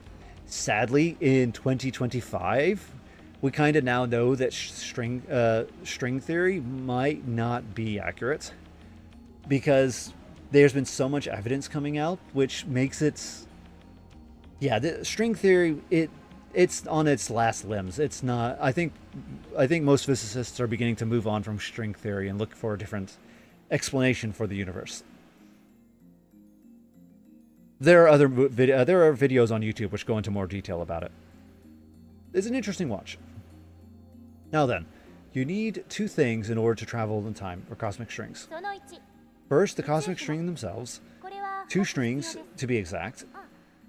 Sadly, in 2025, we kind of now know that string theory might not be accurate, because there's been so much evidence coming out, which makes it... Yeah, the string theory, it's on its last limbs. It's not... I think most physicists are beginning to move on from string theory and look for a different explanation for the universe. There are videos on YouTube which go into more detail about it. It's an interesting watch. Now then, you need two things in order to travel in time, or cosmic strings. First, the cosmic string themselves, 2 strings to be exact.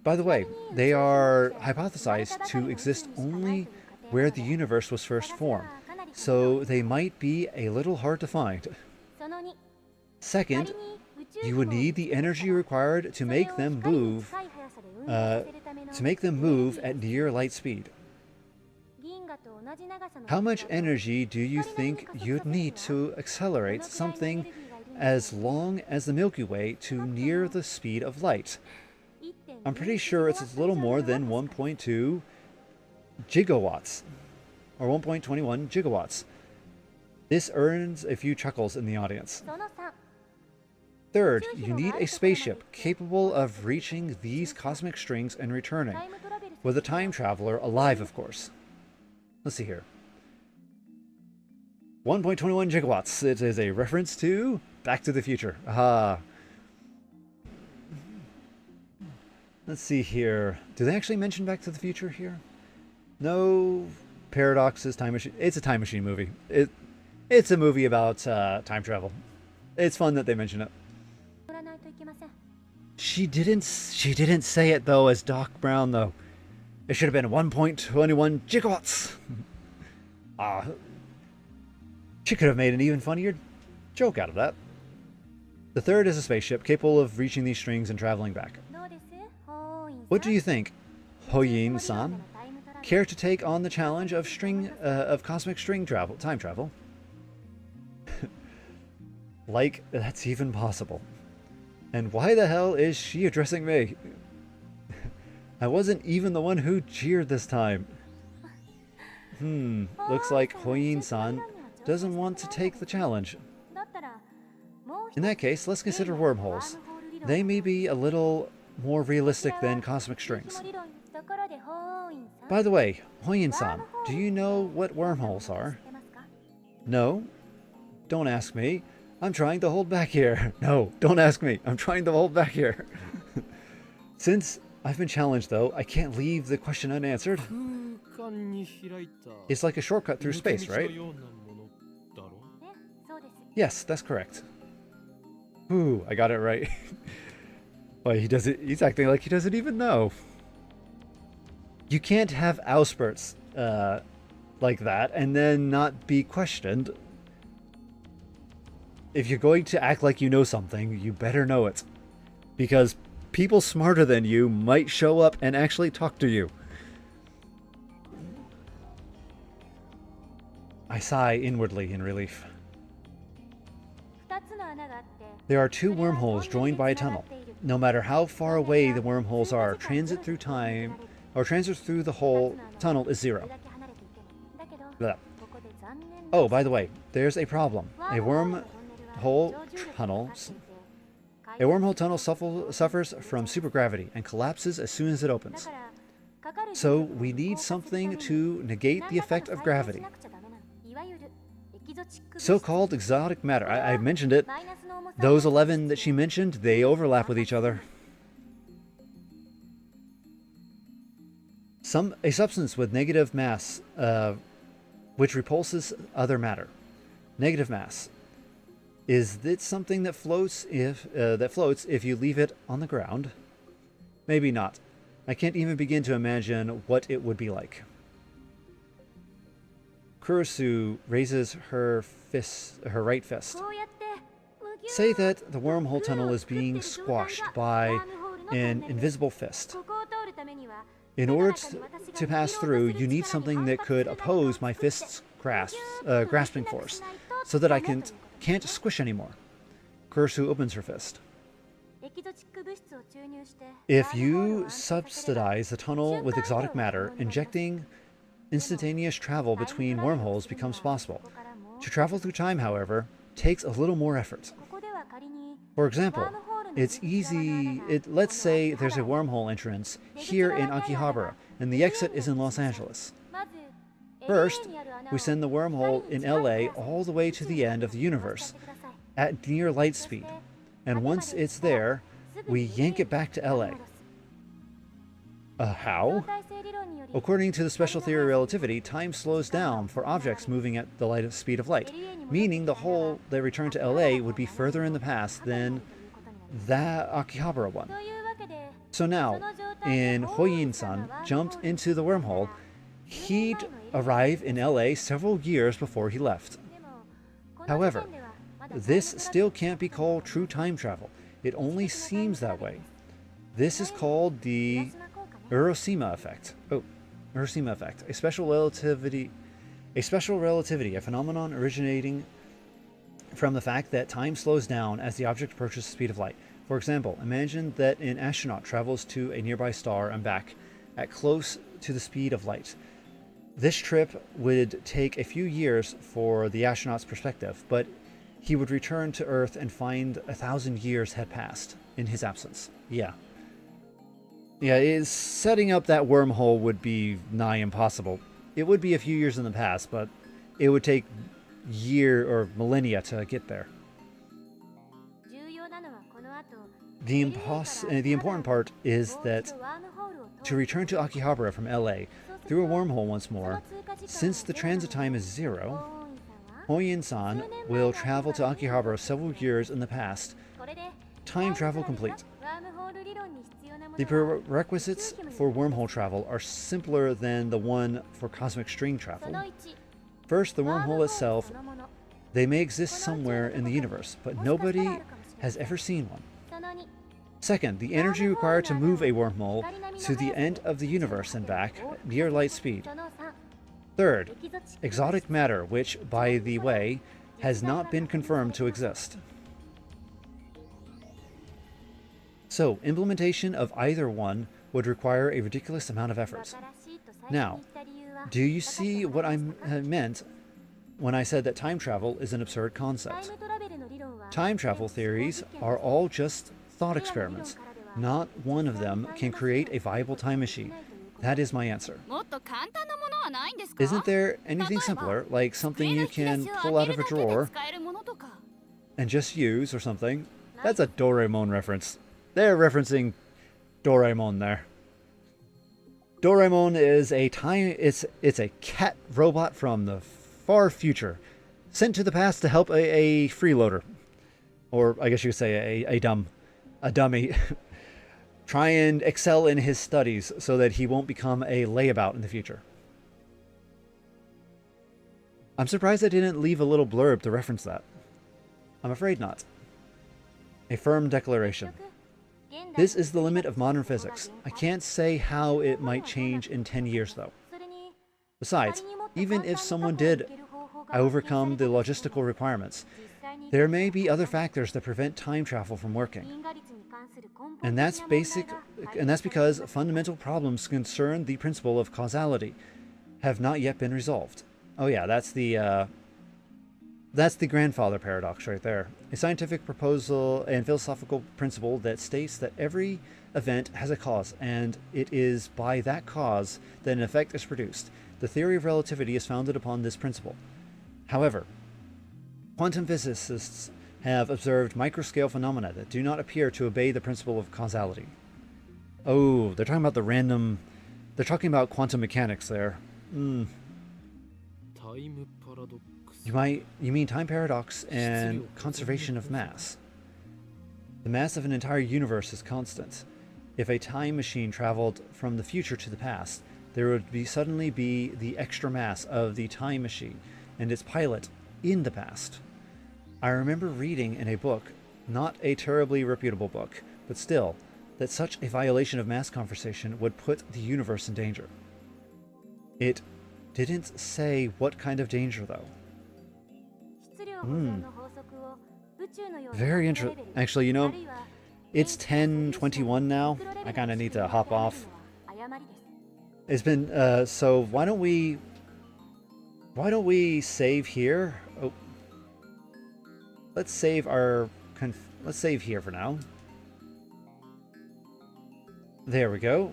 By the way, they are hypothesized to exist only where the universe was first formed, so they might be a little hard to find. Second, you would need the energy required to make them move at near light speed. How much energy do you think you'd need to accelerate something as long as the Milky Way to near the speed of light? I'm pretty sure it's a little more than 1.2 gigawatts, or 1.21 gigawatts. This earns a few chuckles in the audience. Third, you need a spaceship capable of reaching these cosmic strings and returning, with a time traveler alive, of course. Let's see here. 1.21 gigawatts. It is a reference to Back to the Future. Aha. Let's see here. Do they actually mention Back to the Future here? No. Paradox's time machine. It's a time machine movie. It's a movie about time travel. It's fun that they mention it. She didn't say it though as Doc Brown though. It should have been 1.21 gigawatts. She could have made an even funnier joke out of that. The third is a spaceship capable of reaching these strings and traveling back. What do you think, Hoyin-san? Care to take on the challenge of cosmic string time travel? Like that's even possible. And why the hell is she addressing me? I wasn't even the one who cheered this time. Looks like Hoyin-san doesn't want to take the challenge. In that case, let's consider wormholes. They may be a little more realistic than cosmic strings. By the way, Hoyin-san, do you know what wormholes are? No? Don't ask me. I'm trying to hold back here. No, don't ask me. I'm trying to hold back here. Since I've been challenged, though, I can't leave the question unanswered. It's like a shortcut through space, right? Yes, that's correct. Ooh, I got it right. Well, he's acting like he doesn't even know. You can't have outspurts like that and then not be questioned. If you're going to act like you know something, you better know it. Because people smarter than you might show up and actually talk to you. I sigh inwardly in relief. There are 2 wormholes joined by a tunnel. No matter how far away the wormholes are, transit through the whole tunnel is 0. Blah. Oh, by the way, there's a problem. A wormhole tunnel suffers from supergravity and collapses as soon as it opens. So we need something to negate the effect of gravity. So-called exotic matter. I mentioned it. Those 11 that she mentioned, they overlap with each other. A substance with negative mass, which repulses other matter. Negative mass. Is it something that floats if you leave it on the ground? Maybe not. I can't even begin to imagine what it would be like. Kurusu raises her right fist. Say that the wormhole tunnel is being squashed by an invisible fist. In order to pass through, you need something that could oppose my fist's grasping force, so that I can't squish anymore. Kurusu opens her fist. If you subsidize the tunnel with exotic matter, injecting instantaneous travel between wormholes becomes possible. To travel through time, however, takes a little more effort. For example, it's easy. Let's say there's a wormhole entrance here in Akihabara, and the exit is in Los Angeles. First, we send the wormhole in LA all the way to the end of the universe at near light speed, and once it's there, we yank it back to LA. How? According to the special theory of relativity, time slows down for objects moving at the speed of light, meaning the hole that returned to LA would be further in the past than that Akihabara one. So now, in Hoyin-san jumped into the wormhole, he'd arrive in LA several years before he left. However, this still can't be called true time travel. It only seems that way. This is called the Hiroshima effect. Hiroshima effect, a special relativity, a phenomenon originating from the fact that time slows down as the object approaches the speed of light. For example, imagine that an astronaut travels to a nearby star and back at close to the speed of light. This trip would take a few years for the astronaut's perspective, but he would return to Earth and find 1,000 years had passed in his absence. Yeah, setting up that wormhole would be nigh impossible. It would be a few years in the past, but it would take millennia to get there. The important part is that to return to Akihabara from LA through a wormhole once more, since the transit time is 0, Hoyin-san will travel to Akihabara several years in the past. Time travel complete. The prerequisites for wormhole travel are simpler than the one for cosmic string travel. First, the wormhole itself. They may exist somewhere in the universe, but nobody has ever seen one. Second, the energy required to move a wormhole to the end of the universe and back at near light speed. Third, exotic matter, which, by the way, has not been confirmed to exist. So, implementation of either one would require a ridiculous amount of effort. Now, do you see what I meant when I said that time travel is an absurd concept? Time travel theories are all just thought experiments. Not one of them can create a viable time machine. That is my answer. Isn't there anything simpler, like something you can pull out of a drawer and just use or something? That's a Doraemon reference. They're referencing Doraemon there. Doraemon is it's a cat robot from the far future, sent to the past to help a freeloader, or I guess you could say a dummy, try and excel in his studies so that he won't become a layabout in the future. I'm surprised I didn't leave a little blurb to reference that. I'm afraid not. A firm declaration. This is the limit of modern physics. I can't say how it might change in 10 years, though. Besides, even if someone did overcome the logistical requirements, there may be other factors that prevent time travel from working. And that's because fundamental problems concern the principle of causality have not yet been resolved. Oh yeah, that's the grandfather paradox right there. A scientific proposal and philosophical principle that states that every event has a cause, and it is by that cause that an effect is produced. The theory of relativity is founded upon this principle. However, quantum physicists have observed microscale phenomena that do not appear to obey the principle of causality. Oh, they're talking about the random They're talking about quantum mechanics there. You mean time paradox and conservation of mass. The mass of an entire universe is constant. If a time machine traveled from the future to the past, there would suddenly be the extra mass of the time machine and its pilot in the past. I remember reading in a book, not a terribly reputable book, but still, that such a violation of mass conversation would put the universe in danger. It didn't say what kind of danger, though. Very interesting. Actually, you know, it's 10:21 now. I kind of need to hop off. It's been, so why don't we save here? Oh. Let's save here for now. There we go.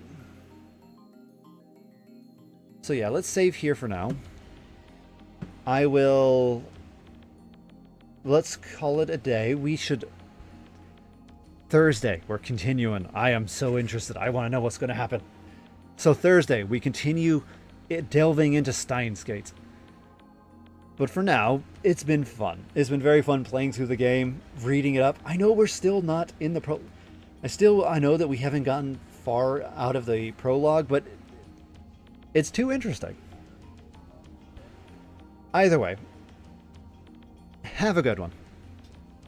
So yeah, let's save here for now. Let's call it a day. We should... Thursday, we're continuing. I am so interested. I want to know what's going to happen. So Thursday, we continue delving into Steins. But for now, it's been fun. It's been very fun playing through the game, reading it up. I know we're still not in the I know that we haven't gotten far out of the prologue, but it's too interesting. Either way, have a good one.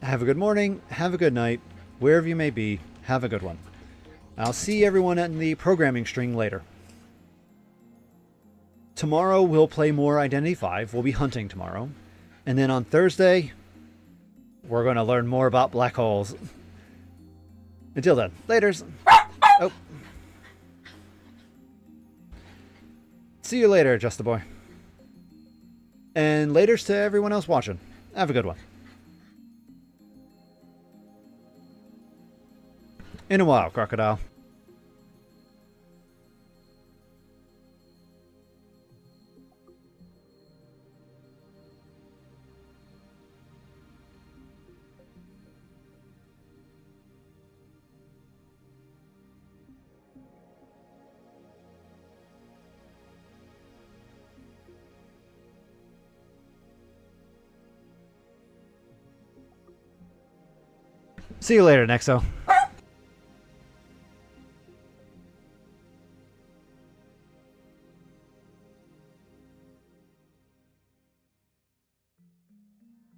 Have a good morning, have a good night, wherever you may be, have a good one. I'll see everyone in the programming string later. Tomorrow we'll play more Identity V. We'll be hunting tomorrow. And then on Thursday, we're going to learn more about black holes. Until then, laters. Oh. See you later, Just the Boy. And laters to everyone else watching. Have a good one. In a while, Crocodile. See you later, Nexo.